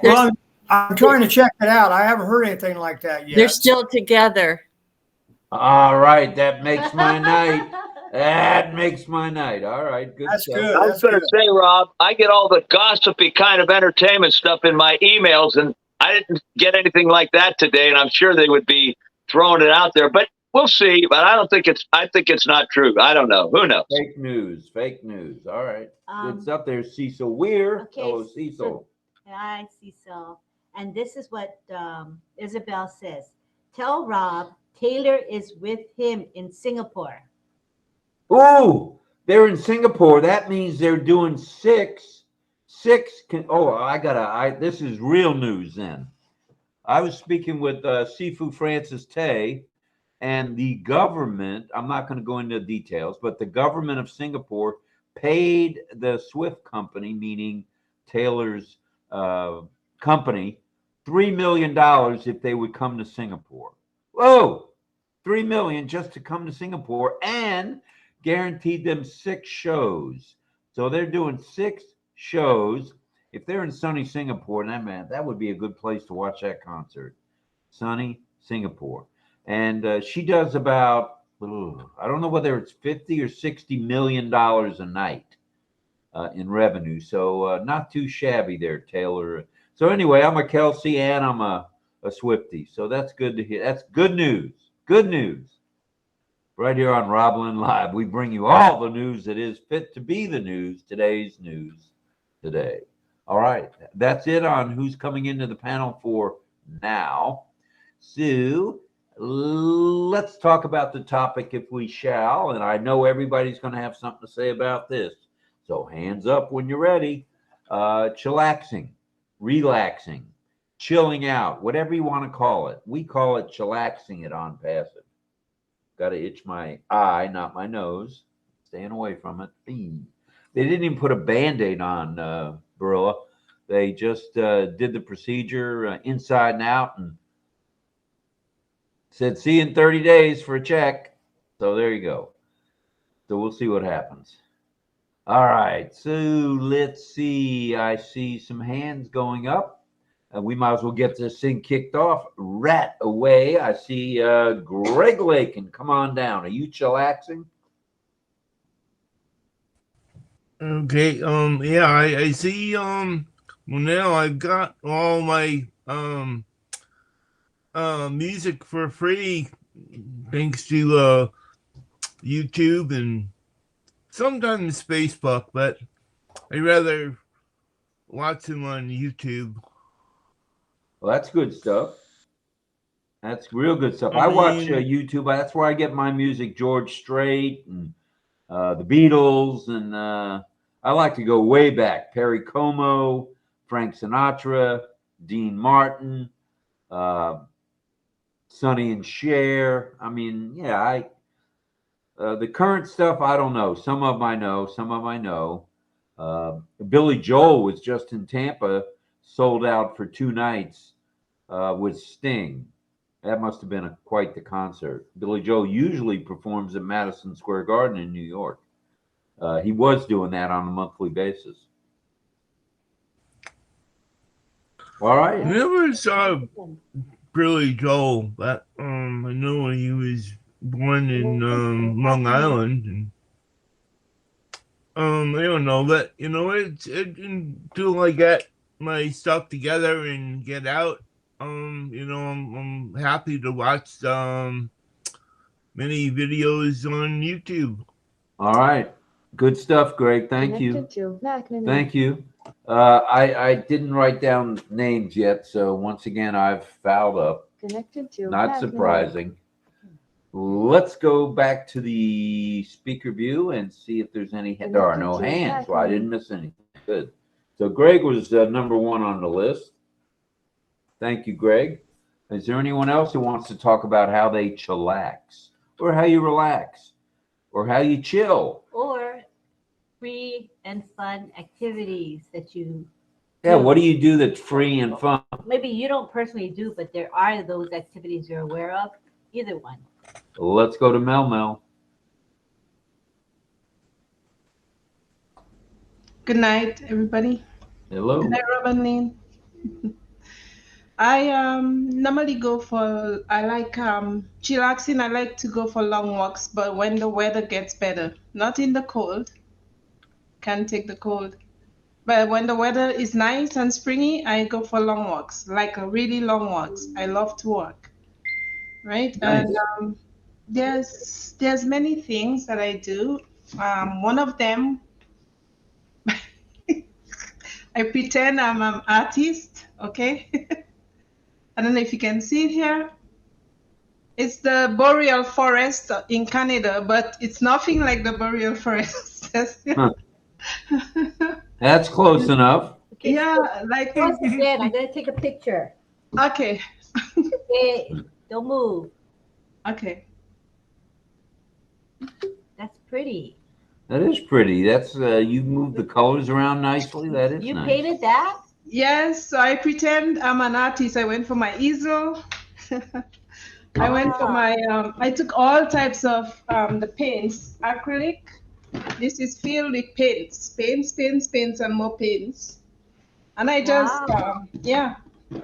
Well, I'm trying to check it out. I haven't heard anything like that yet. They're still together. All right, that makes my night. That makes my night. All right, good That's stuff. good. I was going to say, Rob, I get all the gossipy kind of entertainment stuff in my emails, and I didn't get anything like that today, and I'm sure they would be throwing it out there, but we'll see. But I think it's not true. I don't know. Who knows? Fake news. Fake news. All right. Good Um, stuff. There's Cecil Weir. okay, Hello, so- Cecil. Hi, Cecil. And this is what Isabel says. Tell Rob Taylor is with him in Singapore. Ooh, they're in Singapore. That means they're doing six. This is real news then. I was speaking with Sifu Francis Tay, and the government, I'm not going to go into details, but the government of Singapore paid the Swift company, meaning Taylor's company, $3 million if they would come to Singapore. Whoa, $3 million just to come to Singapore, and guaranteed them 6 shows. So they're doing 6 shows. If they're in sunny Singapore, that would be a good place to watch that concert. Sunny Singapore. And she does about, I don't know whether it's 50 or $60 million a night in revenue. So not too shabby there, Taylor. So anyway, I'm a Kelsey and I'm a Swiftie. So that's good to hear. That's good news. Good news. Right here on RobLynn Live, we bring you all the news that is fit to be the news, today's news today. All right, that's it on who's coming into the panel for now. So let's talk about the topic if we shall, and I know everybody's going to have something to say about this. So hands up when you're ready. Chillaxing, relaxing, chilling out, whatever you want to call it. We call it chillaxing at ONPASSIVE. Got to itch my eye, not my nose. Staying away from it. They didn't even put a Band-Aid on, Barilla. They just did the procedure inside and out and said, see you in 30 days for a check. So there you go. So we'll see what happens. All right. So let's see. I see some hands going up. We might as well get this thing kicked off right away. I see Greg Lakin. Come on down. Are you chillaxing? Okay. Yeah, I see. Well, now I've got all my music for free thanks to YouTube and sometimes Facebook, but I'd rather watch them on YouTube. Well, that's good stuff. That's real good stuff. I watch YouTube. That's where I get my music, George Strait and the Beatles. And I like to go way back. Perry Como, Frank Sinatra, Dean Martin, Sonny and Cher. I mean, yeah, the current stuff, I don't know. Some of them I know. Some of them I know. Billy Joel was just in Tampa, sold out for 2 nights with Sting. That must have been quite the concert. Billy Joel usually performs at Madison Square Garden in New York. He was doing that on a monthly basis. All right. I never saw Billy Joel, but I know he was born in Long Island, and I don't know, but you know, it's until I get my stuff together and get out. You know, I'm happy to watch many videos on YouTube. All right. Good stuff, Greg. Thank you. Connected to Macmillan. Thank you. I didn't write down names yet, so once again, I've fouled up. Connected to Not Macmillan. surprising. Let's go back to the speaker view and see if there's any. There are no hands, so I didn't miss anything. Good. So Greg was number 1 on the list. Thank you, Greg. Is there anyone else who wants to talk about how they chillax, or how you relax, or how you chill? Or free and fun activities that you What do you do that's free and fun? maybe you don't personally do, but there are those activities you're aware of. Either one. Let's go to Mel. Good night, everybody. Hello. Good night, RobLynn. I normally go for, I like chillaxing. I like to go for long walks, but when the weather gets better, not in the cold, can't take the cold. But when the weather is nice and springy, I go for long walks, like really long walks. I love to walk, right? Nice. And there's many things that I do. One of them, I pretend I'm an artist, okay? I don't know if you can see it here. It's the boreal forest in Canada, but it's nothing like the boreal forest. That's close enough. Okay, Yeah, like once again, I'm gonna take a picture. okay, Hey, don't move. okay. That's pretty. That is pretty. That's you moved the colors around nicely. That is You nice. painted that? Yes, so I pretend I'm an artist. I went for my easel. I went for my, I took all types of the paints, acrylic. This is filled with paints, and more paints. And I just, Wow. yeah, I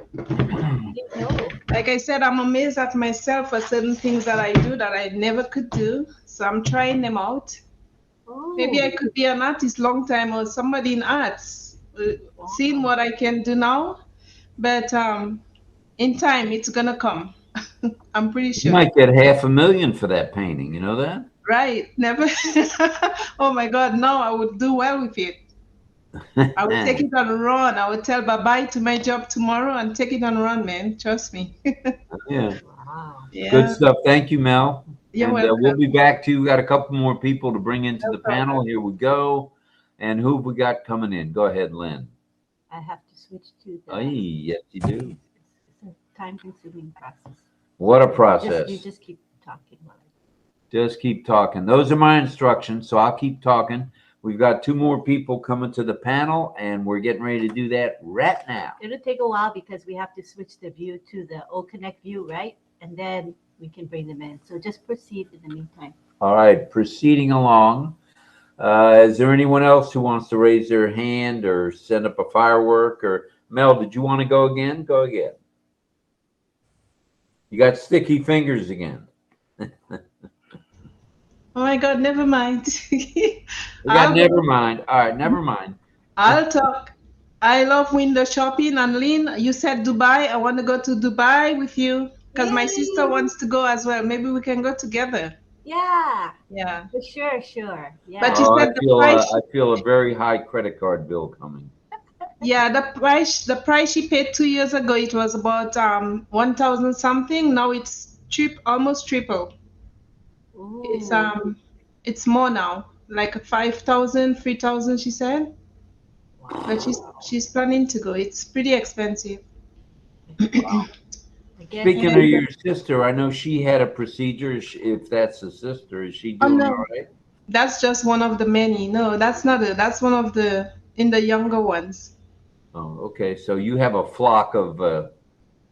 didn't know. like I said, I'm amazed at myself for certain things that I do that I never could do. So I'm trying them out. Maybe I Oh, could be an artist long time or somebody in arts, seeing what I can do now. But in time, it's gonna come. I'm pretty You sure. might get $500,000 for that painting. You know that? Right? Never. Oh my God! No, I would do well with it. I would take it on run. I would tell bye-bye to my job tomorrow and take it on run, man. Trust me. Yeah. wow. Good Yeah. stuff. Thank you, Mel. You're And welcome. we'll be back to you. We got a couple more people to bring into No the problem. panel. Here we go. And who have we got coming in? Go ahead, Lynn. I have to switch to the. Aye, yes, you do. It's a time-consuming process. What a process. You just keep talking. While Just keep talking. Those are my instructions, so I'll keep talking. We've got two more people coming to the panel, and we're getting ready to do that right now. It'll take a while because we have to switch the view to the OConnect view, right? And then we can bring them in. So just proceed in the meantime. All right, proceeding along. Is there anyone else who wants to raise their hand or send up a firework? Or Mel, did you want to go again? Go again. You got sticky fingers again. Oh my God! Never mind. We got never mind. All right, never mind. I'll talk. I love window shopping. And Lynn, you said Dubai. I want to go to Dubai with you because my sister wants to go as well. Maybe we can go together. Yeah, Yeah. for sure, sure. Yeah. But you Oh, said the price. I feel a very high credit card bill coming. Yeah, the price she paid 2 years ago, it was about 1,000 something. Now it's almost triple. Ooh, It's more now, like 5,000, 3,000, she said. wow. But she's planning to go. It's pretty expensive. Again, Speaking of your sister, I know she had a procedure. If that's a sister, is she Oh doing no, all right? that's just one of the many. No, that's not it. That's one of the younger ones. Oh, okay. So you have a flock of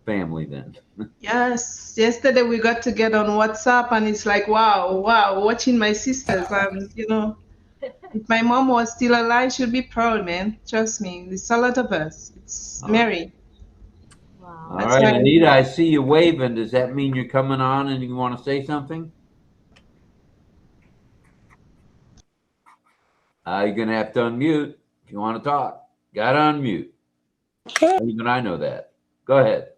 family then. Yes. Yesterday we got together on WhatsApp, and it's like, wow, watching my sisters. If my mom was still alive, she'd be proud, man. Trust me. It's a lot of us. It's Mary. wow. All That's right, right. Anita, I see you waving. Does that mean you're coming on and you want to say something? You're going to have to unmute if you want to talk. Got to unmute. Even I know that. Go ahead.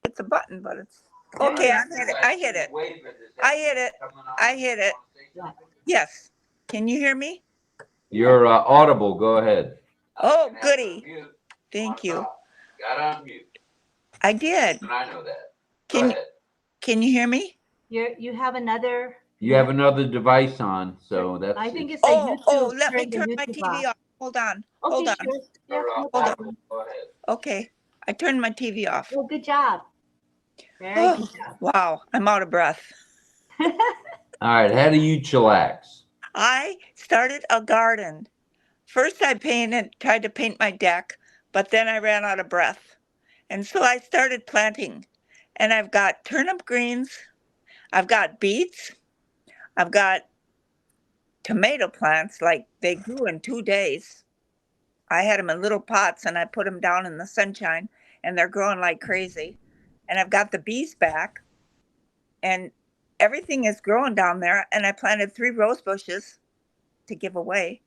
It's a button, but it's okay. I hit it. I hit it. Yes. Can you hear me? You're audible. Go ahead. Oh, goody. Thank you. Got to unmute. I did. And I know that. Go ahead. Can you hear me? You have another. You have another device on, so that's. I think it's a YouTube. Oh, let me turn my YouTube TV off. Hold on. Okay, Hold on. sure. Yeah, no Hold problem. Go ahead. Okay. I turned my TV off. Oh, good job. Very Oh, good job. wow. I'm out of breath. All right. How do you chillax? I started a garden. First, I tried to paint my deck, but then I ran out of breath. And so I started planting. And I've got turnip greens. I've got beets. I've got tomato plants, like they grew in 2 days. I had them in little pots and I put them down in the sunshine and they're growing like crazy. And I've got the bees back and everything is growing down there. And I planted 3 rose bushes to give away.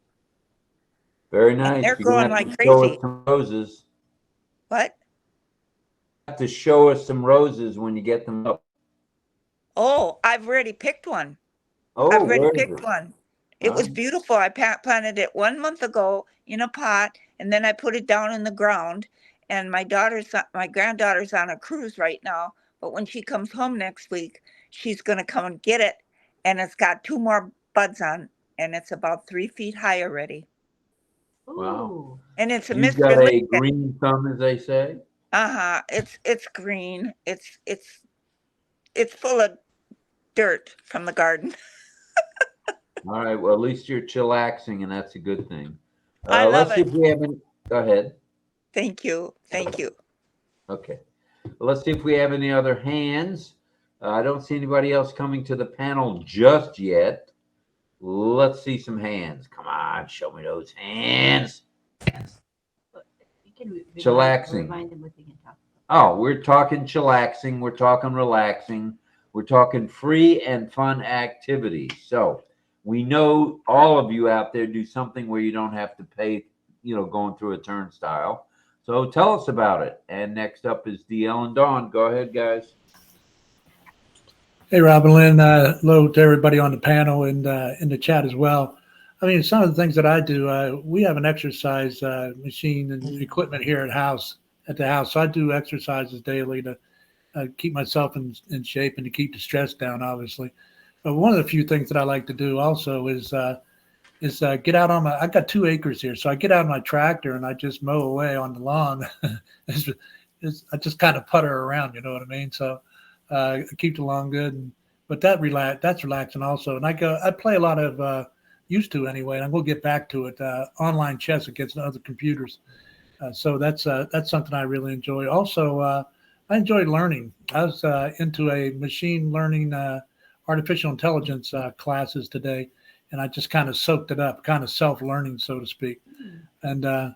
Very nice. They're You're gonna growing have like to show crazy. us some roses. What? You have to show us some roses when you get them up. Oh, I've already picked one. Oh, I've already where is picked it? one. It was beautiful. I planted it 1 month ago in a pot, and then I put it down in the ground. And my granddaughter's on a cruise right now. But when she comes home next week, she's going to come and get it. And it's got 2 more buds on, and it's about 3 feet high already. Wow. Ooh. And it's a You've Mr. got a Lincoln. green thumb, as they say. It's green. It's full of dirt from the garden. All right. Well, at least you're chillaxing, and that's a good thing. I love let's see it. if we have any. Go ahead. Thank you. Thank you. Okay. Well, let's see if we have any other hands. I don't see anybody else coming to the panel just yet. Let's see some hands. Come on, show me those hands. You can Chillaxing. remind them what they can talk Oh, we're talking chillaxing. We're talking relaxing. We're talking free and fun activities. So we know all of you out there do something where you don't have to pay, going through a turnstile. So tell us about it. And next up is DL and Dawn. Go ahead, guys. Hey, RobLynn. Hello to everybody on the panel and in the chat as well. I mean, some of the things that I do, we have an exercise machine and equipment here at the house. So I do exercises daily to keep myself in shape and to keep the stress down, obviously. But one of the few things that I like to do also is get out on I got 2 acres here. So I get out on my tractor and I just mow away on the lawn. I just kind of putter around, you know what I mean? So I keep the lawn good. But that's relaxing also. And I play a lot of, used to anyway, and I'm going to get back to it, online chess against other computers. So that's something I really enjoy. Also, I enjoy learning. I was into a machine learning, artificial intelligence classes today, and I just kind of soaked it up, kind of self-learning, so to speak. And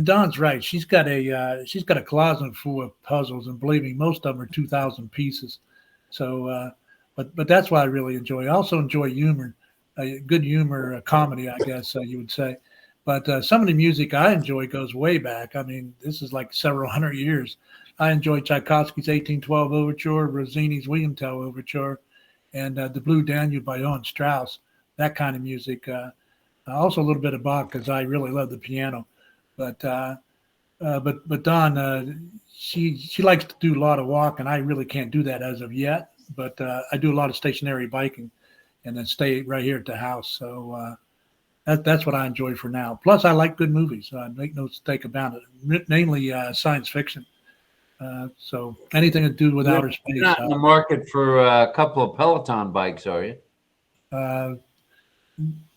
Dawn's right. She's got a closet full of puzzles, and believe me, most of them are 2,000 pieces. So, but that's what I really enjoy. I also enjoy humor, good humor, comedy, I guess you would say. But some of the music I enjoy goes way back. I mean, this is like several hundred years. I enjoy Tchaikovsky's 1812 Overture, Rossini's William Tell Overture, and the Blue Danube by Johann Strauss, that kind of music. Also a little bit of Bach because I really love the piano. But Dawn, she likes to do a lot of walking. I really can't do that as of yet. But I do a lot of stationary biking and then stay right here at the house. So that's what I enjoy for now. Plus, I like good movies. Make no mistake about it, mainly science fiction. So anything to do with outer space. You're not in the market for a couple of Peloton bikes, are you?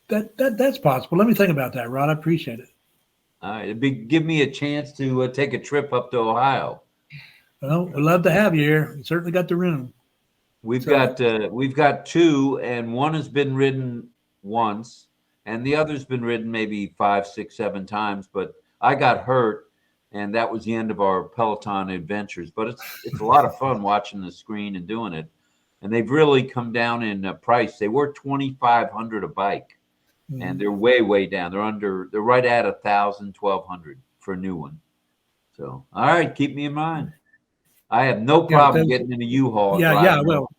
That's possible. Let me think about that, Rod. I appreciate it. All right, give me a chance to take a trip up to Ohio. Well, we'd love to have you here. You certainly got the room. We've got 2, and one has been ridden once, and the other's been ridden maybe 5, 6, 7 times. But I got hurt, and that was the end of our Peloton adventures. But it's a lot of fun watching the screen and doing it. And they've really come down in price. They were $2,500 a bike, and they're way down. They're right at $1,000, $1,200 for a new one. So, all right, keep me in mind. I have no problem getting in a U-Haul. Yeah, I will.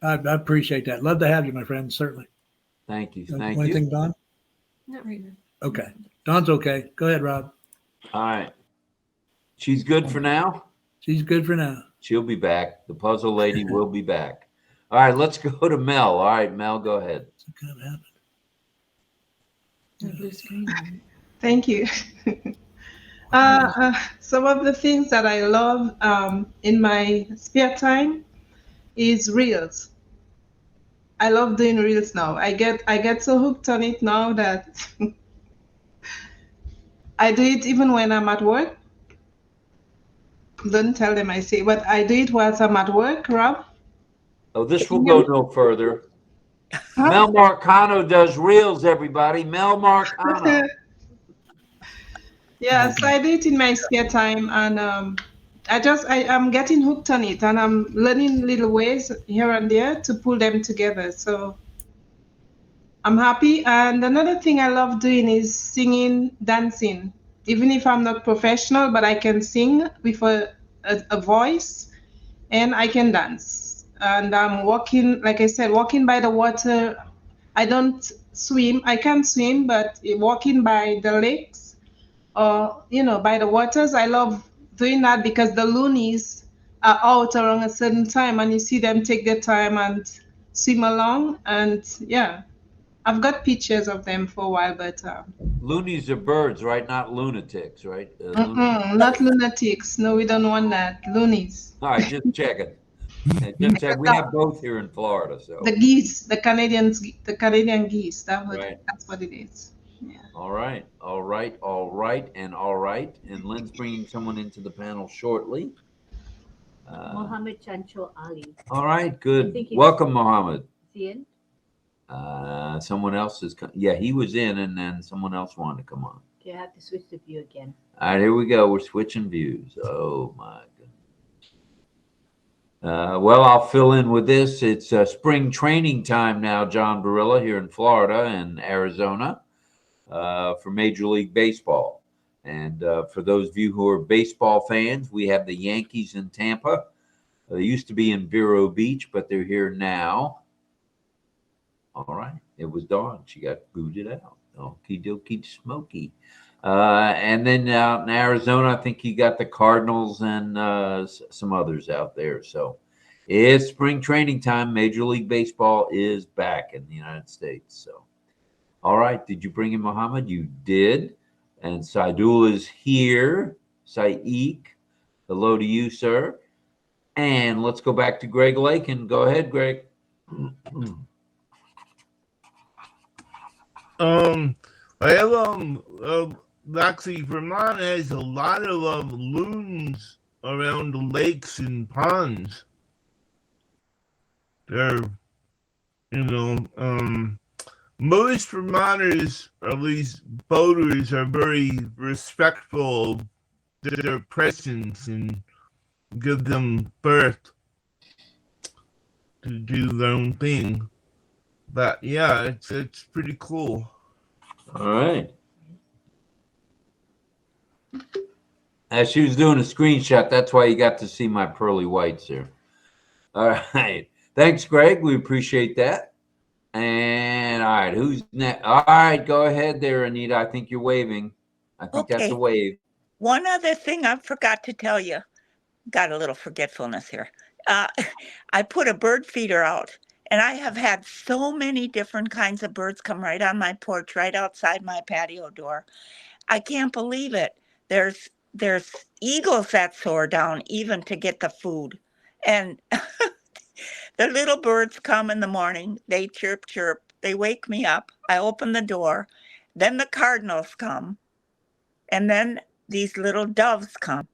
I appreciate that. Love to have you, my friend. Certainly. Thank you. Anything, Don? Not right now. Okay. Don's okay. Go ahead, Rob. All right. She's good for now? She's good for now. She'll be back. The puzzle lady will be back. All right, let's go to Mel. All right, Mel, go ahead. What's going to happen? Blue screen. Thank you. Some of the things that I love in my spare time is reels. I love doing reels now. I get so hooked on it now that I do it even when I'm at work. Don't tell them I say, but I do it whilst I'm at work, Rob. Oh, this will go no further. Mel Marcano does reels, everybody. Mel Marcano. Yeah, so I do it in my spare time, and I'm getting hooked on it, and I'm learning little ways here and there to pull them together. So I'm happy. And another thing I love doing is singing, dancing. Even if I'm not professional, but I can sing with a voice, and I can dance. And I'm walking, like I said, walking by the water. I don't swim. I can't swim, but walking by the lakes or, by the waters, I love doing that because the loonies are out around a certain time, and you see them take their time and swim along. And yeah, I've got pictures of them for a while, but Loonies are birds, right? Not lunatics, right? not lunatics. No, we don't want that. Loonies. All right, just checking. And Jim said we have both here in Florida, so. The geese, the Canadian geese. Right. That's what it is. Yeah. All right. And Lynn's bringing someone into the panel shortly. Mohammed Chancho Ali. All right, I good. think he's- Welcome, Mohammed. Is he in? Someone else is, yeah, he was in, and then someone else wanted to come on. Okay, I have to switch the view again. All right, here we go. We're switching views. Oh my goodness. Well, I'll fill in with this. It's spring training time now, John Barilla, here in Florida and Arizona, for Major League Baseball. And for those of you who are baseball fans, we have the Yankees in Tampa. They used to be in Vero Beach, but they're here now. All right. It was Dawn. She got booted out. Okie dokie smoky. And then out in Arizona, I think you got the Cardinals and some others out there. So it's spring training time. Major League Baseball is back in the United States. So, all right. Did you bring in Muhammad? You did. And Saidul is here. Saik, hello to you, sir. And let's go back to Greg Lake and go ahead, Greg. Actually, Vermont has a lot of loons around the lakes and ponds. They're, most Vermonters, or at least boaters, are very respectful to their presence and give them birth to do their own thing. But yeah, it's pretty cool. All right. As she was doing a screenshot, that's why you got to see my pearly whites here. All right. Thanks, Greg. We appreciate that. And all right, who's next? All right, go ahead there, Anita. I think you're waving. I think that's a wave. One other thing I forgot to tell you. Got a little forgetfulness here. I put a bird feeder out, and I have had so many different kinds of birds come right on my porch, right outside my patio door. I can't believe it. There's eagles that soar down even to get the food. And the little birds come in the morning. They chirp, chirp. They wake me up. I open the door. Then the cardinals come. And then these little doves come.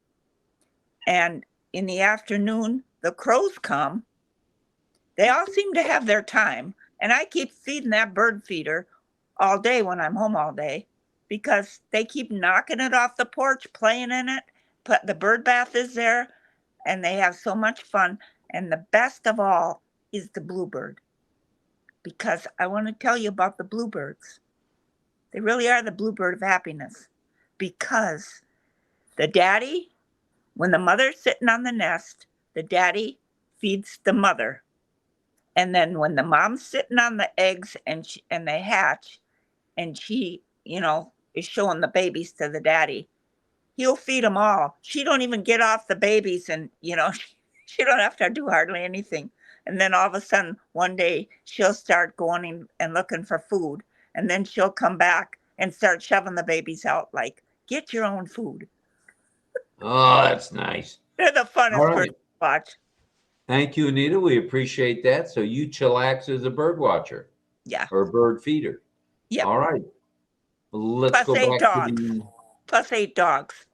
And in the afternoon, the crows come. They all seem to have their time. And I keep feeding that bird feeder all day when I'm home all day because they keep knocking it off the porch, playing in it. But the bird bath is there, and they have so much fun. And the best of all is the bluebird, because I want to tell you about the bluebirds. They really are the bluebird of happiness, because the daddy, when the mother's sitting on the nest, the daddy feeds the mother. And then when the mom's sitting on the eggs and they hatch, and she, is showing the babies to the daddy, he'll feed them all. She don't even get off the babies, and, she don't have to do hardly anything. And then all of a sudden, one day, she'll start going and looking for food. And then she'll come back and start shoving the babies out like, get your own food. Oh, that's nice. They're the funnest right. birds to watch. Thank you, Anita. We appreciate that. So you chillax as a bird watcher. Yeah. Or a bird feeder. Yeah. All right. Let's Plus go 8 back dogs. to the... Plus 8 dogs.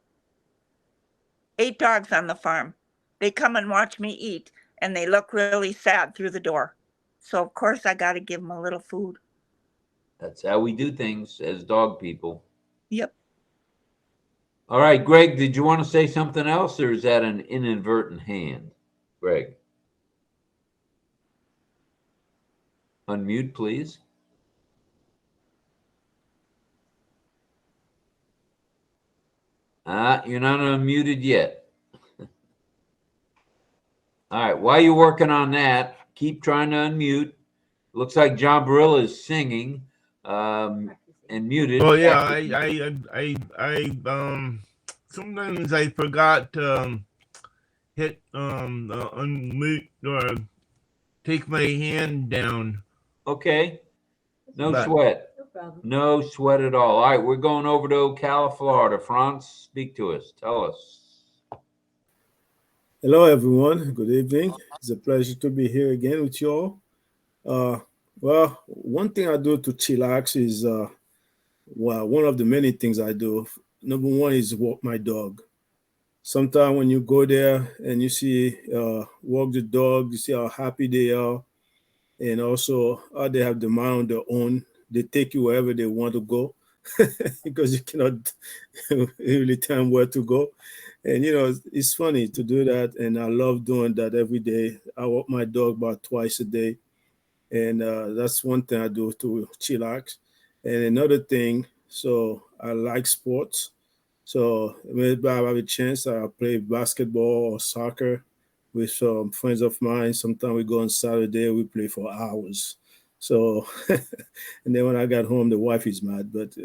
8 dogs on the farm. They come and watch me eat, and they look really sad through the door. So, of course, I got to give them a little food. That's how we do things as dog people. Yep. All right, Greg, did you want to say something else, or is that an inadvertent hand? Greg. Unmute, please. You're not unmuted yet. All right, while you're working on that, keep trying to unmute. Looks like John Barilla is singing and muted. Oh yeah, I sometimes I forgot to hit unmute or take my hand down. Okay. No But- sweat. No problem. No sweat at all. All right, we're going over to Ocala, Florida. Franz, speak to us. Tell us. Hello, everyone. Good evening. It's a pleasure to be here again with you all. Well, one thing I do to chillax is, well, one of the many things I do. Number one is walk my dog. Sometimes when you go there and you see, walk the dog, you see how happy they are, and also how they have the mind on their own. They take you wherever they want to go because you cannot really tell them where to go. And it's funny to do that, and I love doing that every day. I walk my dog about twice a day, and that's one thing I do to chillax. And another thing, so I like sports. So whenever I have a chance, I play basketball or soccer with some friends of mine. Sometimes we go on Saturday, we play for hours. So, and then when I got home, the wife is mad, but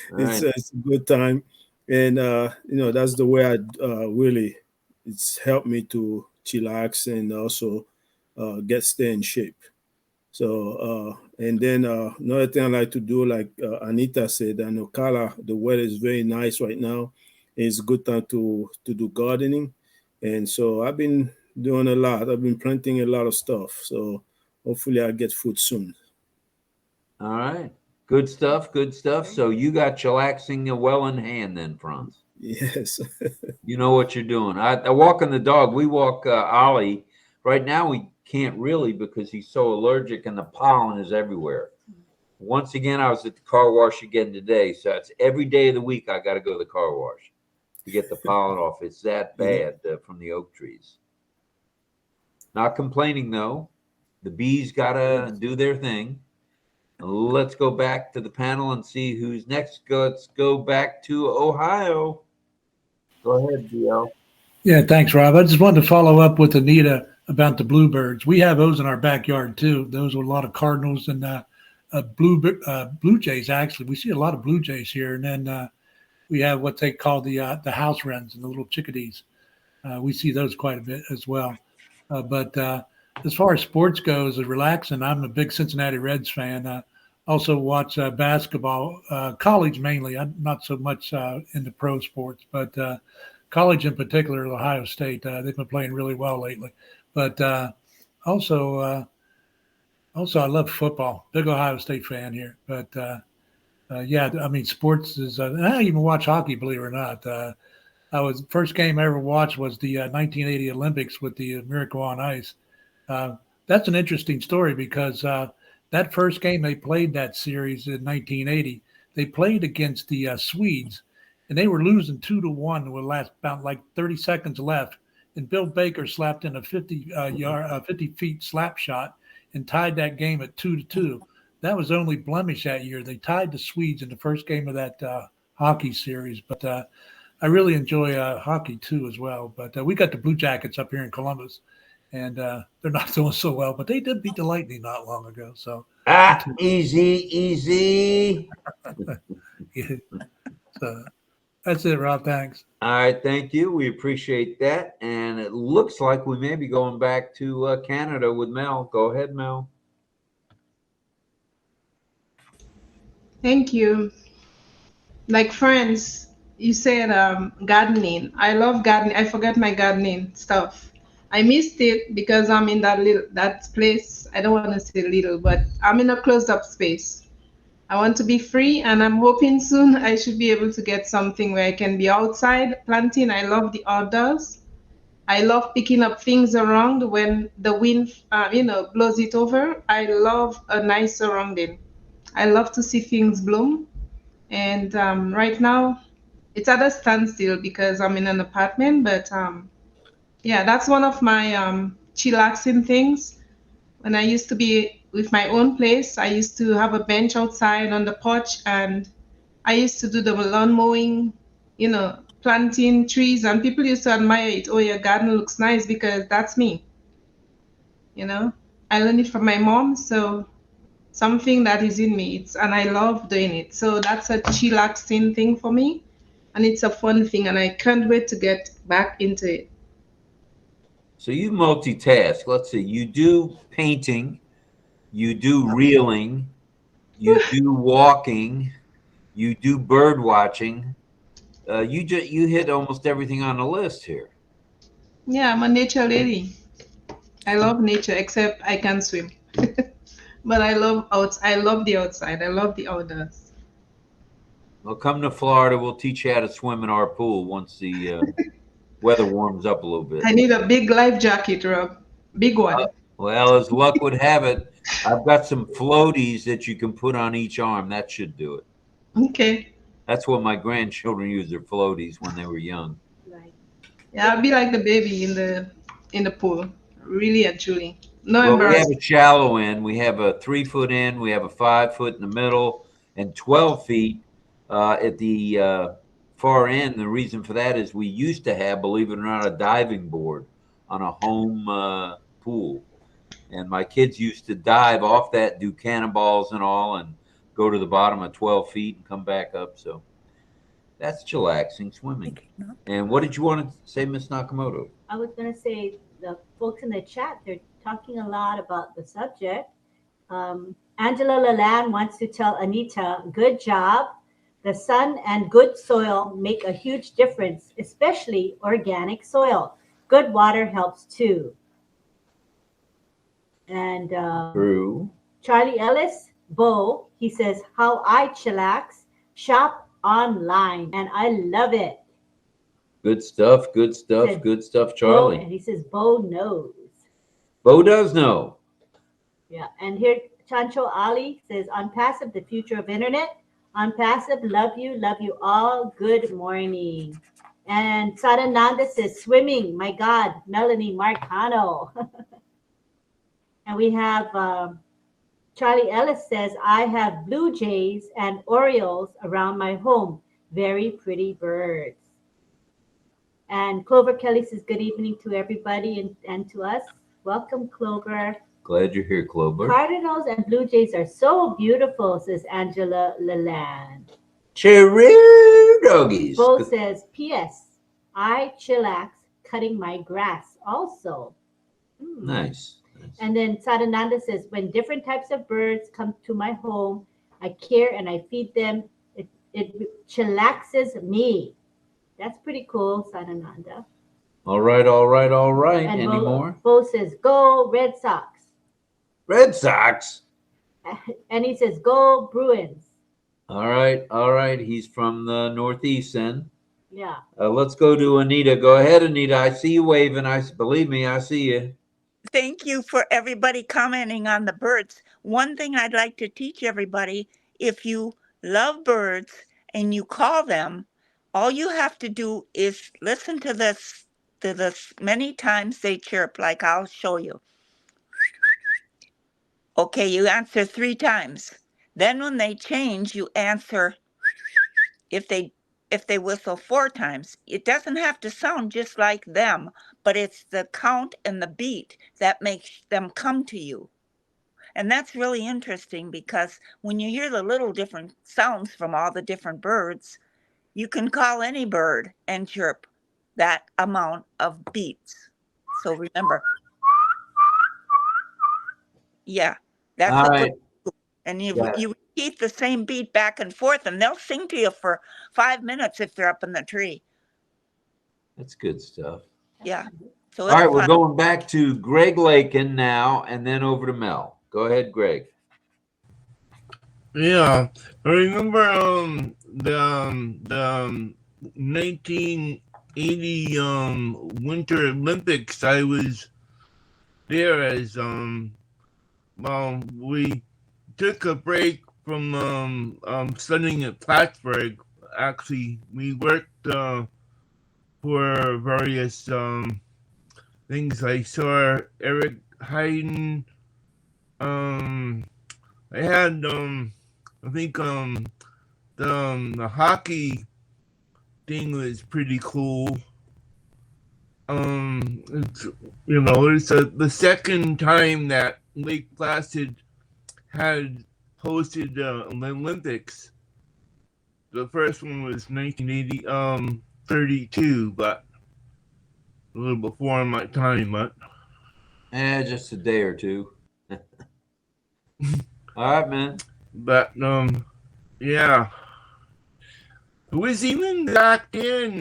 Right. it's a good time. And, that's the way I really, it's helped me to chillax and also stay in shape. So, and then another thing I like to do, like Anita said, I know Kala, the weather is very nice right now. It's a good time to do gardening. And so I've been doing a lot. I've been planting a lot of stuff. So hopefully I'll get food soon. All right. Good stuff. Good stuff. So you got chillaxing well in hand then, Franz. Yes. You know what you're doing. I walking the dog. We walk Ollie. Right now we can't really because he's so allergic and the pollen is everywhere. Once again, I was at the car wash again today. So it's every day of the week I got to go to the car wash to get the pollen off. It's that bad from the oak trees. Not complaining though. The bees got to do their thing. Let's go back to the panel and see who's next. Let's go back to Ohio. Go ahead, DL. Yeah, thanks, Rob. I just wanted to follow up with Anita about the bluebirds. We have those in our backyard too. Those are a lot of cardinals and blue jays. Actually, we see a lot of blue jays here, and then we have what they call the house wrens and the little chickadees. We see those quite a bit as well. But as far as sports goes, relaxing. I'm a big Cincinnati Reds fan. Also watch basketball, college mainly. I'm not so much into pro sports, but college in particular, Ohio State. They've been playing really well lately. But also I love football. Big Ohio State fan here. But yeah, I mean, sports is. And I even watch hockey, believe it or not. First game I ever watched was the 1980 Olympics with the Miracle on Ice. That's an interesting story because that first game they played that series in 1980, they played against the Swedes, and they were losing 2-1 with about like 30 seconds left. And Bill Baker slapped in a 50 feet slap shot and tied that game at 2-2. That was the only blemish that year. They tied the Swedes in the first game of that hockey series. But I really enjoy hockey too as well. But we got the Blue Jackets up here in Columbus. And they're not doing so well, but they did beat the Lightning not long ago. So easy. Yeah. So that's it, Rob. Thanks. All right, thank you. We appreciate that. And it looks like we may be going back to Canada with Mel. Go ahead, Mel. Thank you. Like friends, you said gardening. I love gardening. I forgot my gardening stuff. I missed it because I'm in that place. I don't want to say little, but I'm in a closed up space. I want to be free, and I'm hoping soon I should be able to get something where I can be outside planting. I love the outdoors. I love picking up things around when the wind, blows it over. I love a nice surrounding. I love to see things bloom. And right now, it's at a standstill because I'm in an apartment, but yeah, that's one of my chillaxing things. When I used to be with my own place, I used to have a bench outside on the porch, and I used to do the lawn mowing, planting trees, and people used to admire it. Oh, your garden looks nice, because that's me. I learned it from my mom, so something that is in me, and I love doing it. So that's a chillaxing thing for me, and it's a fun thing, and I can't wait to get back into it. So you multitask. Let's see. You do painting, you do reeling, you do walking, you do bird watching, You hit almost everything on the list here. Yeah, I'm a nature lady. I love nature, except I can't swim. But I love I love the outside. I love the outdoors. Well, come to Florida. We'll teach you how to swim in our pool once the weather warms up a little bit. I need a big life jacket, Rob. Big one. Well, as luck would have it, I've got some floaties that you can put on each arm. That should do it. Okay. That's what my grandchildren used their floaties when they were young. Right. Yeah, I'll be like the baby in the pool. Really and truly. No Well, we have embarrassment. a shallow end. We have a 3 foot end. We have a 5 foot in the middle, and 12 feet at the far end. The reason for that is we used to have, believe it or not, a diving board on a home pool, and my kids used to dive off that, do cannonballs and all, and go to the bottom of 12 feet and come back up. So that's chillaxing swimming. And what did you want to say, Miss Nakamoto? I was going to say the folks in the chat, they're talking a lot about the subject. Angela Laland wants to tell Anita, good job. The sun and good soil make a huge difference, especially organic soil. Good water helps too. And True. Charlie Ellis, Bo, he says, how I chillax, shop online, and I love it. Good stuff. Good stuff. Said Good stuff, Bo, Charlie. and he says, Bo knows. Bo does know. Yeah, and here Chancho Ali says, on passive, the future of internet. On passive, love you all. Good morning. And Sarananda says, swimming. My God, Melanie Marcano. And we have Charlie Ellis says, I have blue jays and orioles around my home. Very pretty birds. And Clover Kelly says, good evening to everybody and to us. Welcome, Clover. Glad you're here, Clover. Cardinals and blue jays are so beautiful, says Angela Laland. Cherry doggies. Bo says, P.S. I chillax cutting my grass also. Nice. And then Sadananda says, when different types of birds come to my home, I care and I feed them. It chillaxes me. That's pretty cool, Sadananda. All right, all right, all right. And Any more? Bo says, go Red Sox. Red Sox. And he says, go Bruins. All right, all right. He's from the Northeast then. Yeah. Let's go to Anita. Go ahead, Anita. I see you waving. Believe me, I see you. Thank you for everybody commenting on the birds. One thing I'd like to teach everybody, if you love birds and you call them, all you have to do is listen to this many times they chirp, like I'll show you. Okay, you answer 3 times. Then when they change, you answer if they whistle 4 times. It doesn't have to sound just like them, but it's the count and the beat that makes them come to you. And that's really interesting because when you hear the little different sounds from all the different birds, you can call any bird and chirp that amount of beats. So remember, yeah, that's All what right. and you repeat the same beat back and forth, and they'll sing to you for 5 minutes if they're up in the tree. That's good stuff. Yeah. So All right, fun. we're going back to Greg Lakin now, and then over to Mel. Go ahead, Greg. Yeah, I remember the 1980 Winter Olympics. I was there as we took a break from studying at Plattsburgh. Actually, we worked for various things. I saw Eric Hayden. I had I think the hockey thing was pretty cool. It's, it's the second time that Lake Placid had hosted the Olympics. The first one was 1932, but a little before my time, but Just a day or two. All right, man. But yeah. It was even back then.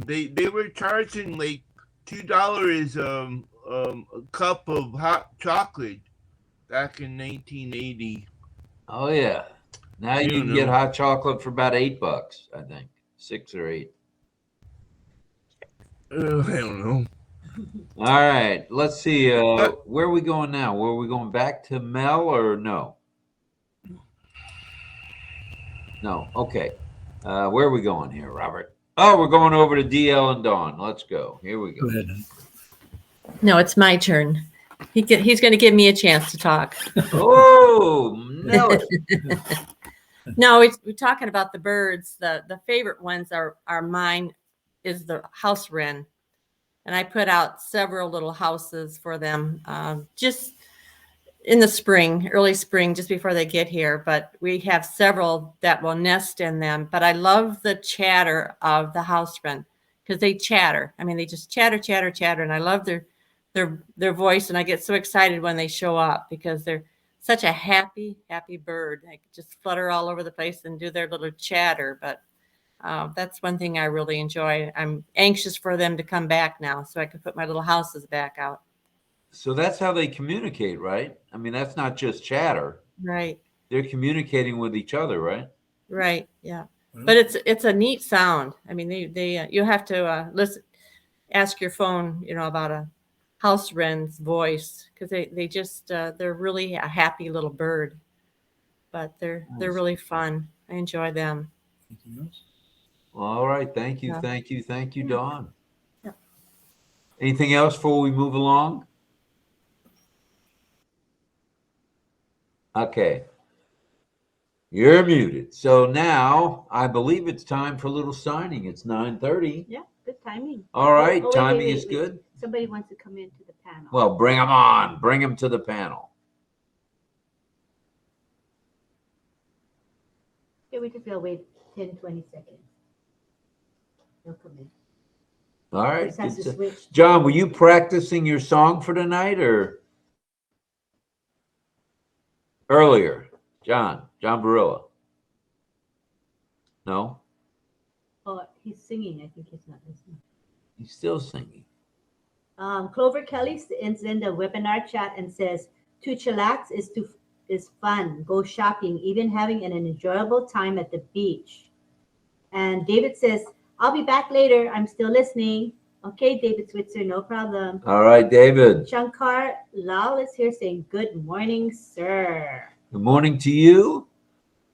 They were charging like $2 a cup of hot chocolate back in 1980. Oh yeah. Now you can get hot chocolate for about $8, I think, 6 or 8. I don't know. All right, let's see. Where are we going now? Were we going back to Mel or no? No. Okay. Where are we going here, Robert? Oh, we're going over to DL and Dawn. Let's go. Here we go. Go ahead. No, it's my turn. He's going to give me a chance to talk. Oh, no. No, we're talking about the birds. The favorite ones are mine is the house wren. And I put out several little houses for them just in the spring, early spring, just before they get here. But we have several that will nest in them. But I love the chatter of the house wren because they chatter. I mean, they just chatter, chatter, chatter. And I love their voice. And I get so excited when they show up because they're such a happy, happy bird. They just flutter all over the place and do their little chatter. But that's one thing I really enjoy. I'm anxious for them to come back now so I can put my little houses back out. So that's how they communicate, right? I mean, that's not just chatter. Right. They're communicating with each other, right? Right. Yeah. But it's a neat sound. I mean, they you have to listen, ask your phone, about a house wren's voice because they just they're really a happy little bird, but they're really fun. I enjoy them. All right. Thank you. Yeah. Thank you. Thank you, Dawn. Yeah. Anything else before we move along? Okay. You're muted. So now I believe it's time for a little signing. It's 9:30. Yeah, good timing. All right. Wait, Timing is good. Somebody wants to come into the panel. Well, bring them on. Bring them to the panel. Okay, we just will wait 10, 20 seconds. They'll come in. All right. Just has to Good switch. John, were you practicing your song for tonight or earlier? John Barilla. No? Oh, he's singing. I think he's not listening. He's still singing. Clover Kelly is in the webinar chat and says, to chillax is fun. Go shopping, even having an enjoyable time at the beach. And David says, I'll be back later. I'm still listening. Okay, David Switzer, no problem. All right, David. Shankar Lal is here saying, good morning, sir. Good morning to you.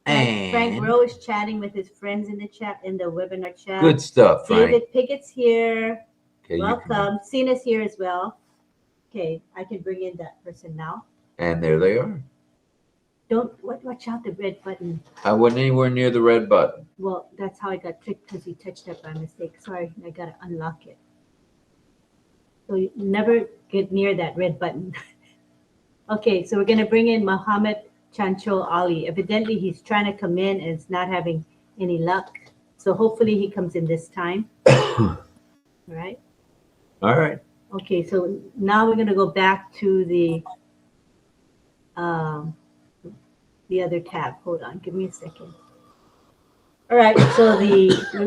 Frank And Rowe is chatting with his friends in the chat, in the webinar chat. good stuff, Frank. David Pickett's here. Okay, Welcome. Cena's here as well. Okay, I can bring in that person now. and there they are. Watch out the red button. I wasn't anywhere near the red button. Well, that's how I got clicked because he touched it by mistake. Sorry, I gotta unlock it. So you never get near that red button. Okay, so we're gonna bring in Mohammed Chanchol Ali. Evidently, he's trying to come in and it's not having any luck. So hopefully he comes in this time. All right. All right. Okay, so now we're gonna go back to the other tab. Hold on, give me a second. All right, so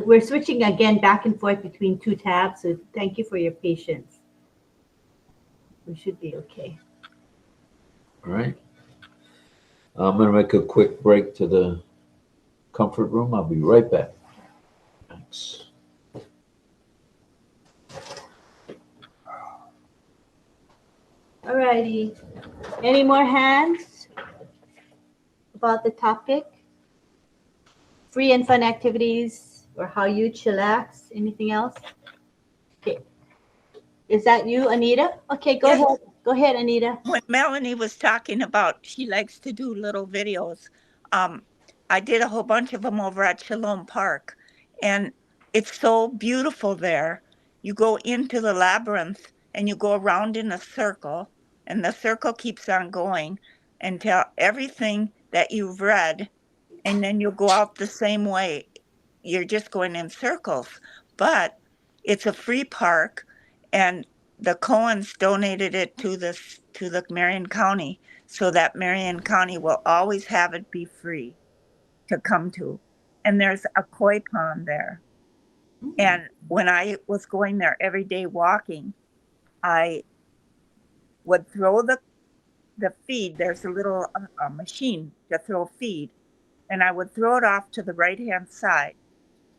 we're switching again back and forth between two tabs. So thank you for your patience. We should be okay. All right. I'm going to make a quick break to the comfort room. I'll be right back. Thanks. All righty. Any more hands about the topic? Free and fun activities or how you chillax? Anything else? Okay. Is that you, Anita? Okay, go Yes. ahead. Go ahead, Anita. When Melanie was talking about she likes to do little videos, I did a whole bunch of them over at Shalom Park, and it's so beautiful there. You go into the labyrinth and you go around in a circle, and the circle keeps on going until everything that you've read, and then you go out the same way. You're just going in circles, but it's a free park, and the Cohens donated it to the Marion County, so that Marion County will always have it be free to come to. and there's a koi pond there. And when I was going there every day walking, I would throw the feed. There's a little machine to throw feed, and I would throw it off to the right-hand side,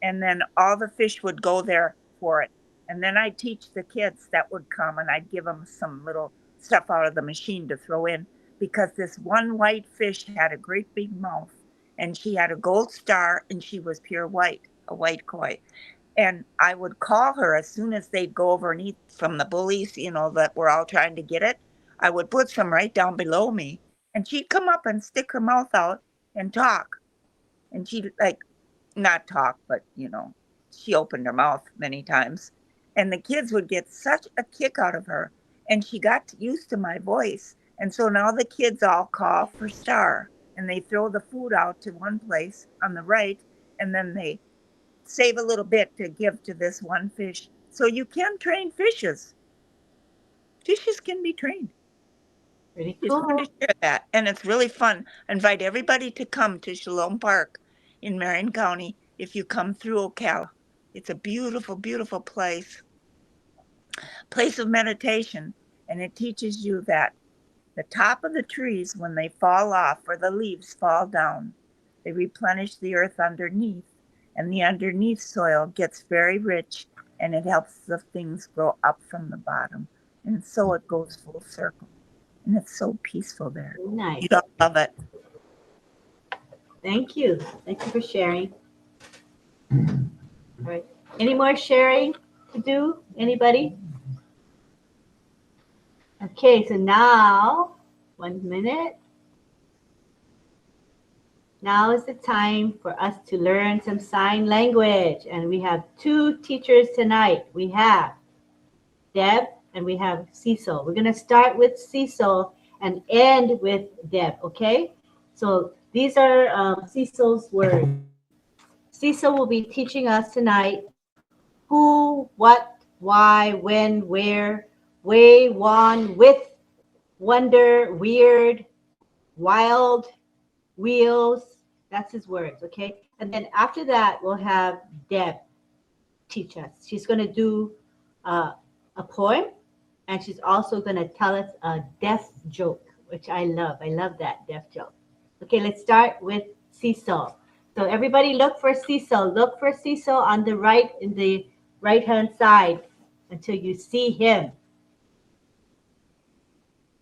and then all the fish would go there for it. And then I'd teach the kids that would come, and I'd give them some little stuff out of the machine to throw in, because this one white fish had a great big mouth, and she had a gold star, and she was pure white, a white koi. And I would call her as soon as they'd go over and eat from the bullies, you know, that were all trying to get it. I would put some right down below me, and she'd come up and stick her mouth out and talk. And she'd like, not talk, but, you know, she opened her mouth many times. And the kids would get such a kick out of her. And she got used to my voice. And so now the kids all call for Star, and they throw the food out to one place on the right, and then they save a little bit to give to this one fish. So you can train fishes. Fishes can be trained. Pretty Just wanted to share that. And it's really fun. I invite everybody to come to Shalom Park in Marion County if you come through Ocala. It's a beautiful, beautiful place of meditation. And it teaches you that the top of the trees, when they fall off or the leaves fall down, they replenish the earth underneath. And the underneath soil gets very rich, and it helps the things grow up from the bottom. And so it goes full circle. And it's so peaceful there. Nice. You'll love it. Thank you. Thank you for sharing. All right. Any more sharing to do? Anybody? Okay, so now, 1 minute. Now is the time for us to learn some sign language. And we have 2 teachers tonight. We have Deb and we have Cecil. We're going to start with Cecil and end with Deb, okay? So these are Cecil's words. Cecil will be teaching us tonight who, what, why, when, where, way, won, with, wonder, weird, wild, wheels. That's his words, okay? And then after that, we'll have Deb teach us. She's going to do a poem, and she's also going to tell us a deaf joke, which I love. I love that deaf joke. Okay, let's start with Cecil. So everybody look for Cecil. Look for Cecil on the right, in the right-hand side until you see him.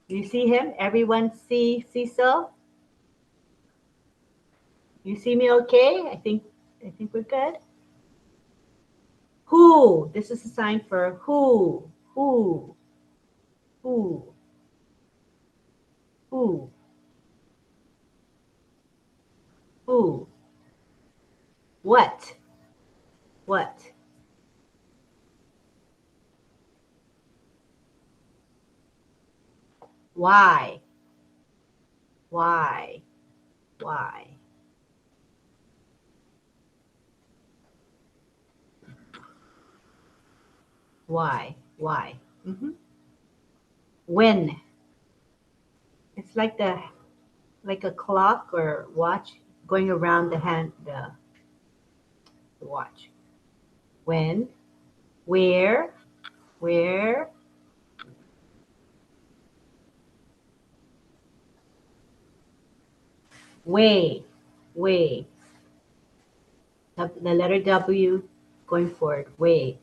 You see him? Everyone see Cecil? You see me okay? I think we're good. Who? This is a sign for who. Who? Who? Who? Who? What? What? Why? Why? Why? Why? Why? Mm-hmm. When? It's like a clock or watch going around the hand, the watch. When? Where? Where? Way. Way. The letter W going forward. Way.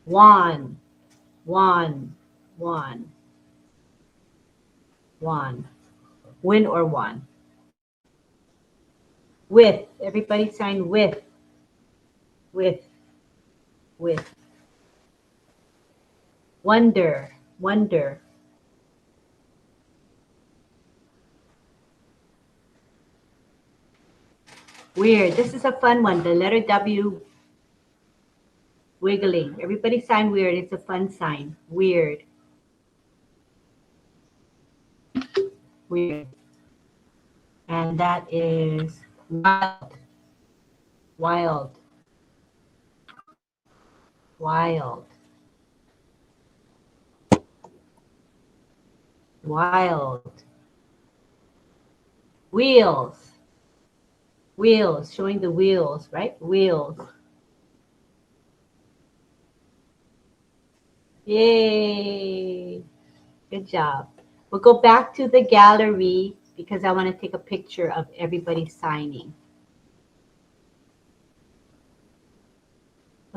One. One. One. One. Win or one. With. Everybody sign with. With. With. Wonder. Wonder. Weird. This is a fun one. The letter W wiggling. Everybody sign weird. It's a fun sign. Weird. Weird. And that is wild. Wild. Wild. Wild. Wheels. Wheels, showing the wheels, right? Wheels. Yay. Good job. We'll go back to the gallery because I want to take a picture of everybody signing.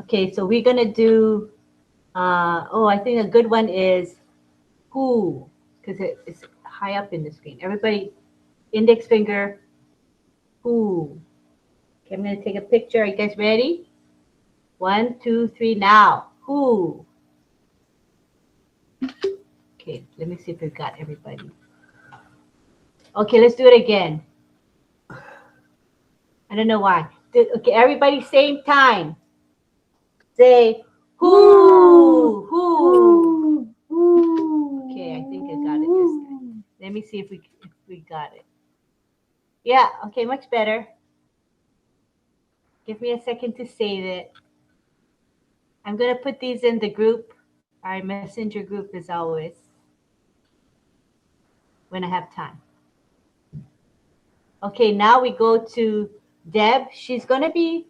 Okay, so we're going to do, I think a good one is who, because it's high up in the screen. Everybody, index finger, who. Okay, I'm going to take a picture. Are you guys ready? 1, 2, 3, now. Who? Okay, let me see if we've got everybody. Okay, let's do it again. I don't know why. Okay, everybody, same time. Say who, who. Okay, I think I got it this time. Let me see if we got it. Yeah, okay, much better. Give me a second to save it. I'm going to put these in the group, our messenger group as always, when I have time. Okay, now we go to Deb. She's going to be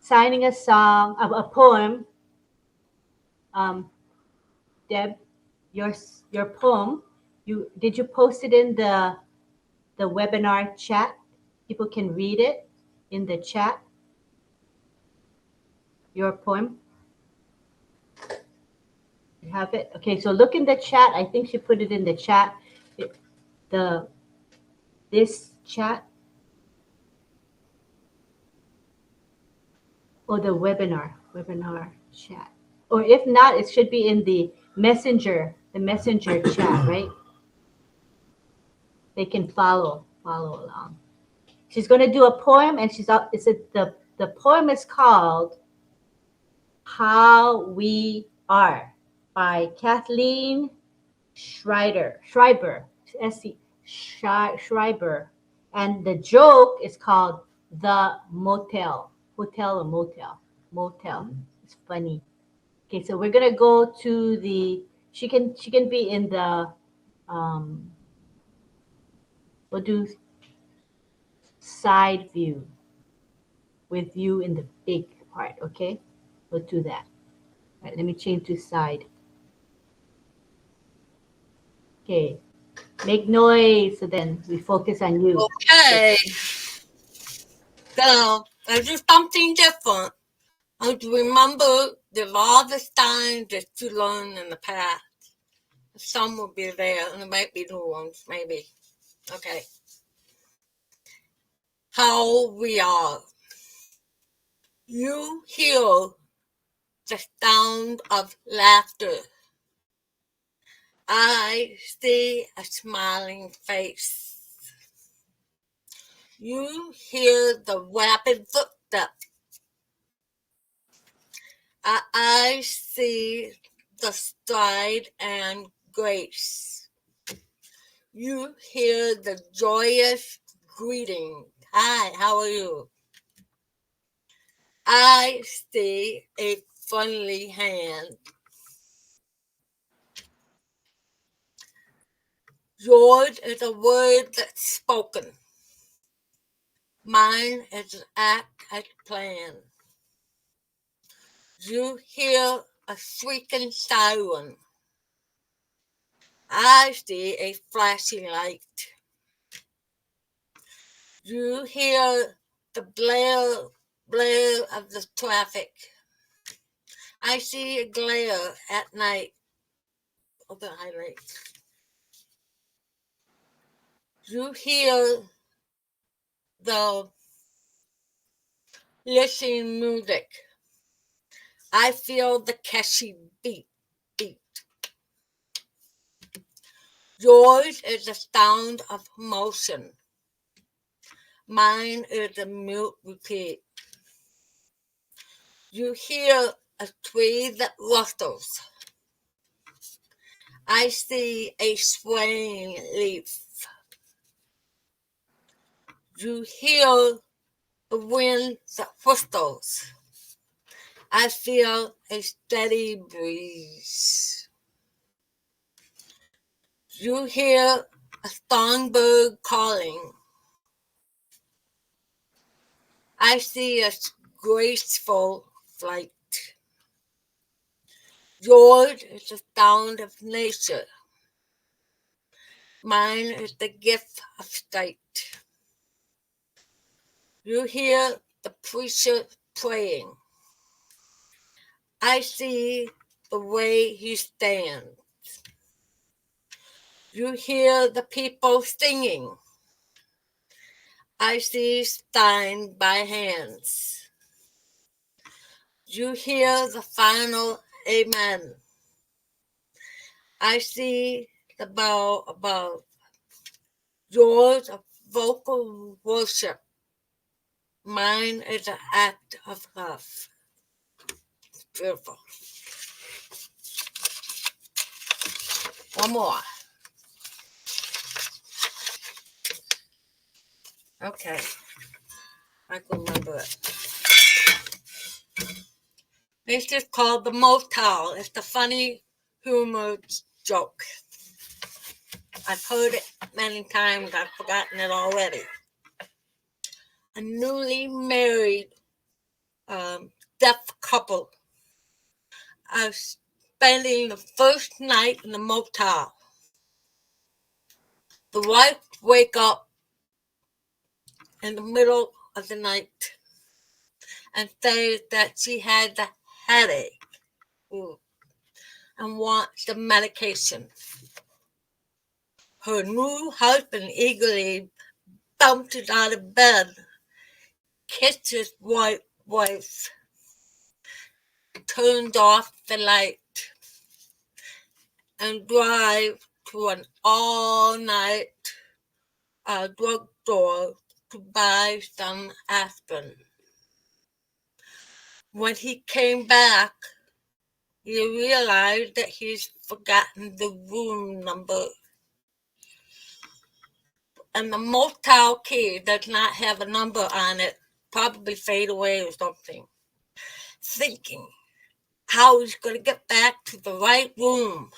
signing a song, a poem. Deb, your poem, did you post it in the webinar chat? People can read it in the chat. Your poem. You have it? Okay, so look in the chat. I think she put it in the chat. This chat. Or the webinar chat. Or if not, it should be in the messenger chat, right? They can follow along. She's going to do a poem, and the poem is called How We Are by Kathleen Schreiber, Schreiber. And the joke is called The Motel. Hotel or motel. It's funny. Okay, so we're gonna go to the. She can be in the. We'll do side view with you in the big part. Okay, we'll do that. All right, let me change to side. Okay, make noise so then we focus on you. Okay. So I do something different. I remember the largest time that you learned in the past. Some will be there, and it might be new ones, maybe. Okay. How we are. You hear the sound of laughter. I see a smiling face. You hear the rapid footsteps. I see the stride and grace. You hear the joyous greeting. Hi, how are you? I see a friendly hand. Yours is a word that's spoken. Mine is an act as planned. You hear a shrieking siren. I see a flashing light. You hear the blare of the traffic. I see a glare at night. Open highlight. You hear the listening music. I feel the catchy beat. Yours is the sound of motion. Mine is a mute repeat. You hear a tree that rustles. I see a swaying leaf. You hear the wind that whistles. I feel a steady breeze. You hear a songbird calling. I see a graceful flight. Yours is the sound of nature. Mine is the gift of sight. You hear the preacher praying. I see the way he stands. You hear the people singing. I see signed by hands. You hear the final amen. I see the bow above. Yours a vocal worship. Mine is an act of love. It's beautiful. One more. Okay. I can remember it. This is called the motel. It's the funny humor joke. I've heard it many times. I've forgotten it already. A newly married deaf couple are spending the first night in the motel. The wife wake up in the middle of the night and says that she had the headache and wants the medication. Her new husband eagerly bounces out of bed, kisses wife, turns off the light, and drives to an all-night drugstore to buy some aspirin. When he came back, he realized that he's forgotten the room number. And the motel key does not have a number on it, probably fade away or something. Thinking how he's going to get back to the right room.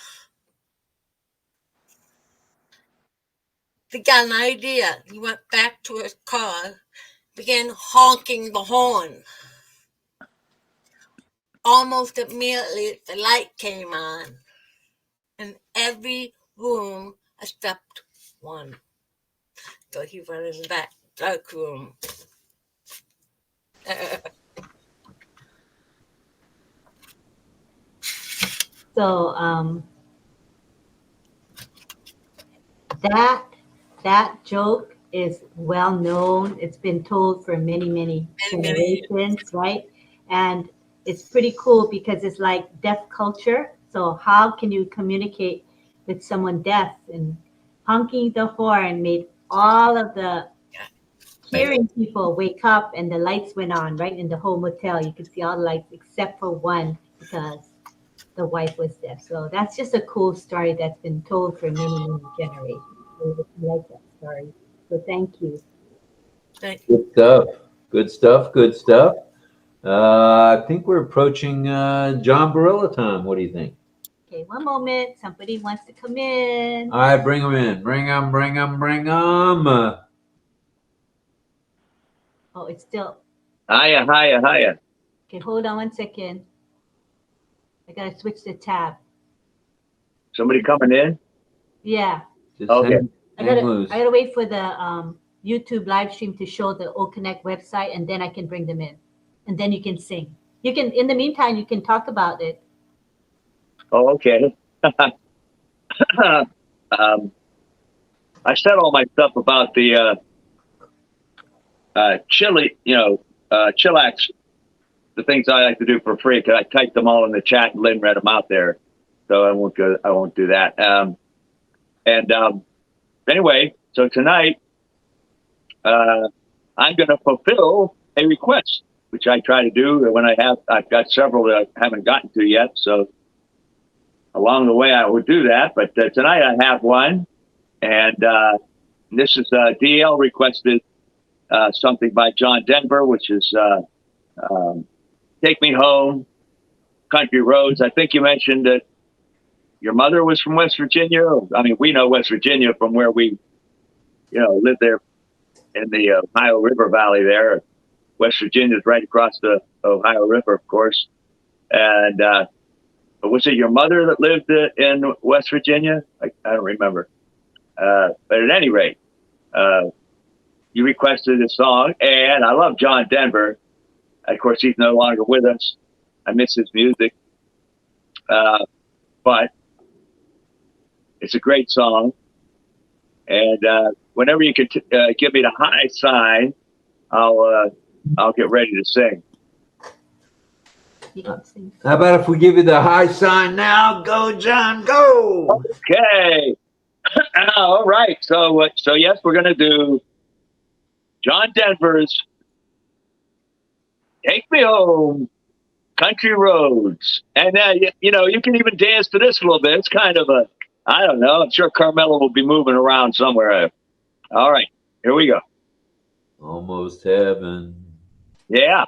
He got an idea. He went back to his car, began honking the horn. Almost immediately, the light came on in every room except one. So he went in that dark room. So that joke is well known. It's been told for many generations, right? And it's pretty cool because it's like deaf culture. So how can you communicate with someone deaf? And honking the horn made all of the hearing people wake up, and the lights went on, right? In the whole motel, you could see all the lights except for one because the wife was deaf. So that's just a cool story that's been told for many generations. I like that story. So thank you. Good stuff. Good stuff. Good stuff. I think we're approaching John Barilla time. What do you think? Okay, one moment. Somebody wants to come in. All right, bring them in. Bring them. Oh, it's still. Hiya. Okay, hold on one second. I gotta switch the tab. Somebody coming in? Yeah. Okay. I gotta wait for the YouTube live stream to show the OConnect website, and then I can bring them in, and then you can sing. You can, in the meantime, you can talk about it. Oh, okay. I said all my stuff about the Chillax, the things I like to do for free, because I typed them all in the chat and Lynn read them out there. So I won't do that. Anyway, so tonight I'm going to fulfill a request, which I try to do when I've got several that I haven't gotten to yet. So along the way, I will do that. But tonight I have one, and this is DL requested something by John Denver, which is Take Me Home, Country Roads. I think you mentioned that your mother was from West Virginia. I mean, we know West Virginia from where we, lived there in the Ohio River Valley there. West Virginia is right across the Ohio River, of course. And was it your mother that lived in West Virginia? I don't remember. But at any rate, you requested a song, and I love John Denver. Of course, he's no longer with us. I miss his music. But it's a great song. And whenever you could give me the high sign, I'll get ready to sing. How about if we give you the high sign now? Go, John, go! Okay. All right. So yes, we're going to do John Denver's Take Me Home, Country Roads. And, you can even dance to this a little bit. It's kind of I don't know. I'm sure Carmelo will be moving around somewhere. All right. Here we go. Almost heaven. Yeah.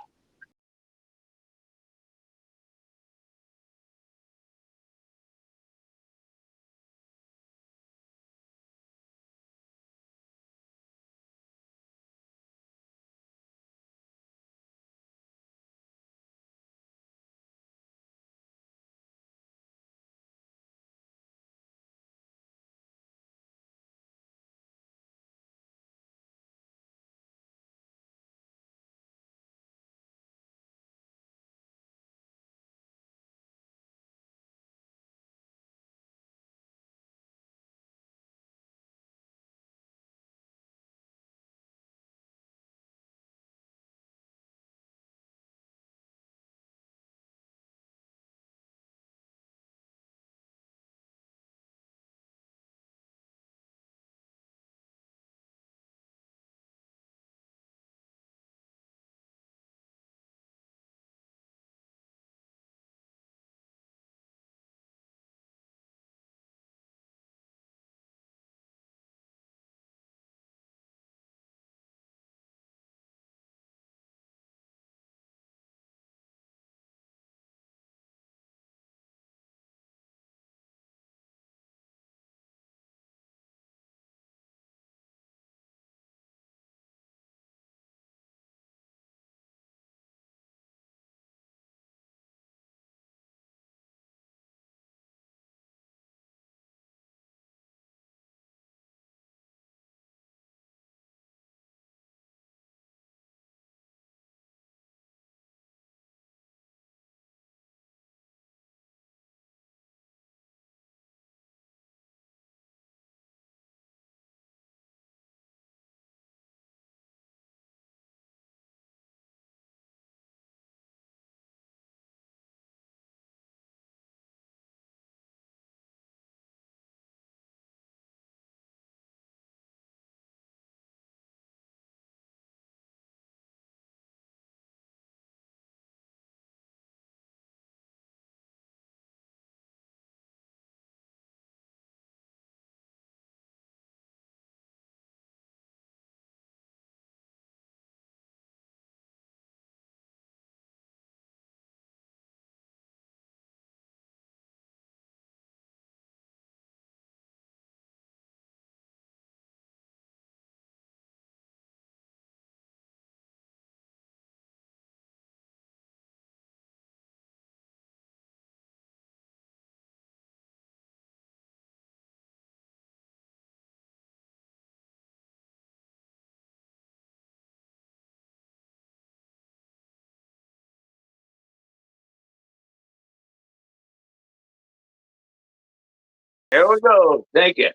Here we go. Thank you.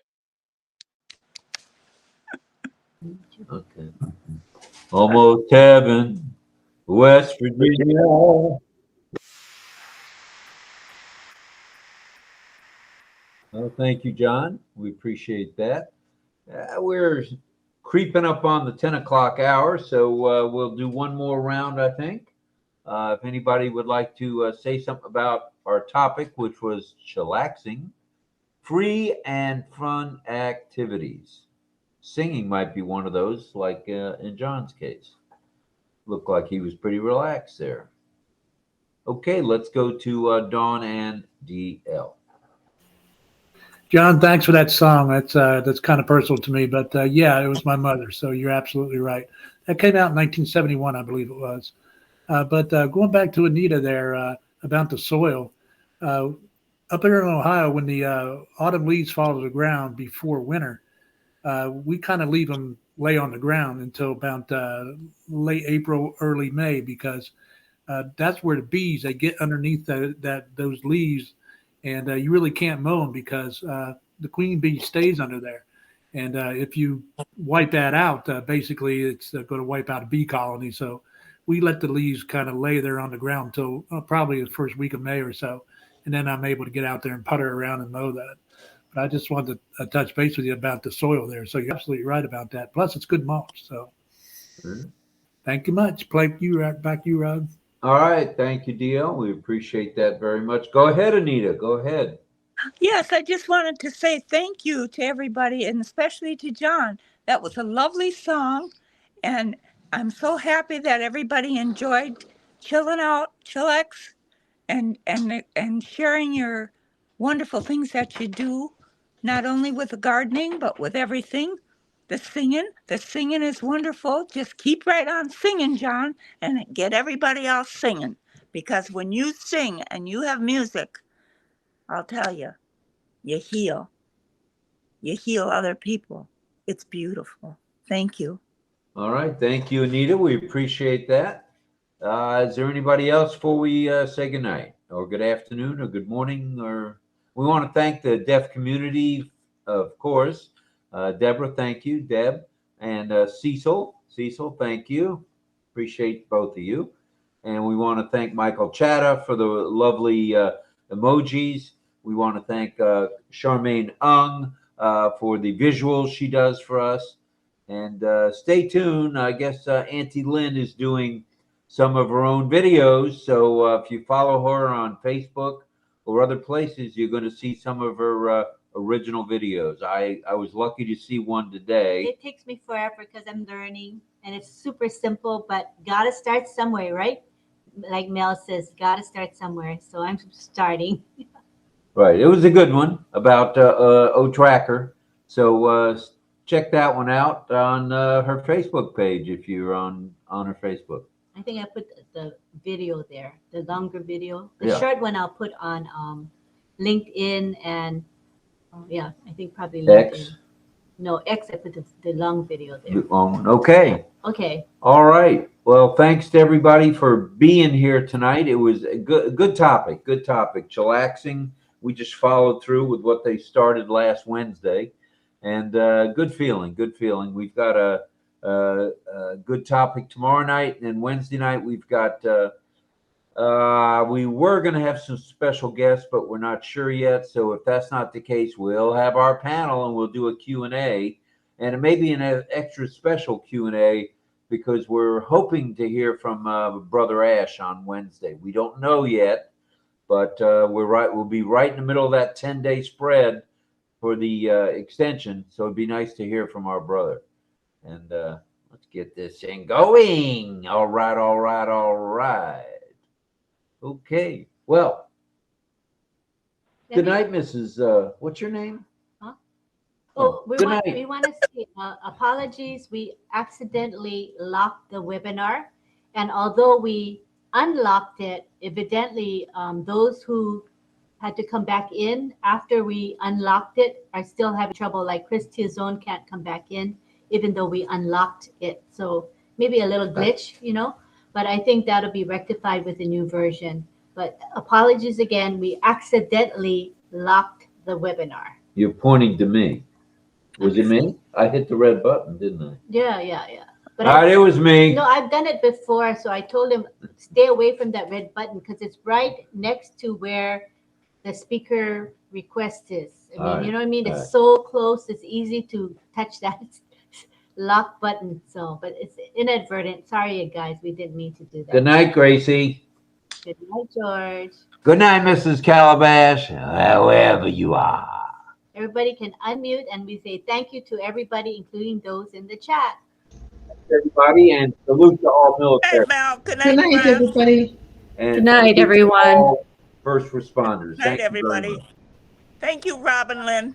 Okay. Almost heaven, West Virginia. Oh, thank you, John. We appreciate that. We're creeping up on the 10 o'clock hour, so we'll do one more round, I think. If anybody would like to say something about our topic, which was chillaxing, free and fun activities. Singing might be one of those, like in John's case. Looked like he was pretty relaxed there. Okay, let's go to Dawn and DL. John, thanks for that song. That's kind of personal to me, but yeah, it was my mother. So you're absolutely right. That came out in 1971, I believe it was. But going back to Anita there about the soil, up here in Ohio, when the autumn leaves fall to the ground before winter, we kind of leave them lay on the ground until about late April, early May, because that's where the bees, they get underneath those leaves, and you really can't mow them because the queen bee stays under there. And if you wipe that out, basically it's going to wipe out a bee colony. So we let the leaves kind of lay there on the ground until probably the first week of May or so. And then I'm able to get out there and putter around and mow that. But I just wanted to touch base with you about the soil there. So you're absolutely right about that. Plus, it's good mulch. So thank you much. Back to you, Rob. All right. Thank you, Dio. We appreciate that very much. Go ahead, Anita. Go ahead. Yes, I just wanted to say thank you to everybody, and especially to John. That was a lovely song, and I'm so happy that everybody enjoyed chilling out, Chillax, and sharing your wonderful things that you do, not only with the gardening, but with everything. The singing is wonderful. Just keep right on singing, John, and get everybody else singing, because when you sing and you have music, I'll tell you, you heal. You heal other people. It's beautiful. Thank you. All right. Thank you, Anita. We appreciate that. Is there anybody else before we say goodnight or good afternoon or good morning? Or we want to thank the deaf community, of course. Deborah, thank you. Deb and Cecil. Cecil, thank you. Appreciate both of you. And we want to thank Michael Chatta for the lovely emojis. We want to thank Charmaine Ung for the visuals she does for us. And stay tuned. I guess Auntie Lynn is doing some of her own videos. So if you follow her on Facebook or other places, you're going to see some of her original videos. I was lucky to see one today. It takes me forever because I'm learning, and it's super simple, but got to start somewhere, right? Like Mel says, got to start somewhere. So I'm starting. Right. It was a good one about O-Tracker. So check that one out on her Facebook page if you're on her Facebook. I think I put the video there, the longer video. The short one I'll put on LinkedIn and, I think probably LinkedIn. X? No, X, I put the long video there. Okay. Okay. All right. Well, thanks to everybody for being here tonight. It was a good topic. Good topic. Chillaxing. We just followed through with what they started last Wednesday, and good feeling. Good feeling. We've got a good topic tomorrow night, and then Wednesday night we've got. We were going to have some special guests, but we're not sure yet. So if that's not the case, we'll have our panel and we'll do a Q&A, and it may be an extra special Q&A because we're hoping to hear from Brother Ash on Wednesday. We don't know yet. But we'll be right in the middle of that 10-day spread for the extension. So it'd be nice to hear from our brother. And let's get this thing going. All right, all right, all right. Okay. Well, good night, Mrs. What's your name? Huh? Oh, we good want night. we want to say apologies. We accidentally locked the webinar, and although we unlocked it, evidently those who had to come back in after we unlocked it are still having trouble. Like Chris Tiazone can't come back in even though we unlocked it. So maybe a little glitch, but I think that'll be rectified with the new version. But apologies again, we accidentally locked the webinar. You're pointing to me. Was it me? I hit the red button, didn't I? Yeah. But all right, it was me. No, I've done it before. So I told him, stay away from that red button because it's right next to where the speaker request is. I mean, you know what I mean? It's so close. It's easy to touch that lock button. So, but it's inadvertent. Sorry, guys. We didn't mean to do that. Good night, Gracie. Good night, George. Good night, Mrs. Calabash, wherever you are. Everybody can unmute and we say thank you to everybody, including those in the chat. Everybody, and salute to all military. Good night, everybody. And Good night, everyone. First responders. Good night, everybody. Thank you, RobLynn.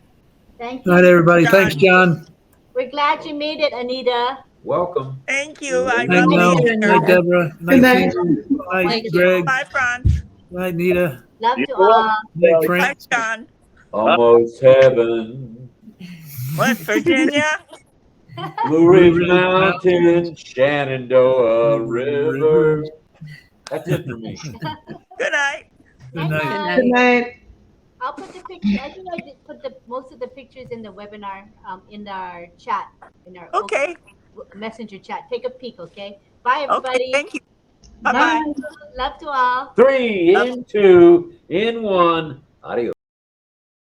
Thank you. Good night, everybody. Thanks, John. We're glad you made it, Anita. Welcome. Thank you. I Night, love Mel. you. Night, Deborah. Good Night, night. Susan. Night, Thank you. Greg. Bye, Franz. Night, Nita. Love You're to all. Night, Bye, Trent. John. Almost heaven. West Virginia. Blue Ridge Mountain, Shenandoah River. That's it for me. Good night. Good night. Good night. I'll put the picture. I think I did put most of the pictures in the webinar, in our chat, in our Okay. messenger chat. Take a peek, okay? Bye, Okay. everybody. Thank you. Bye-bye. Love to all. 3, in 2, in 1. Adios.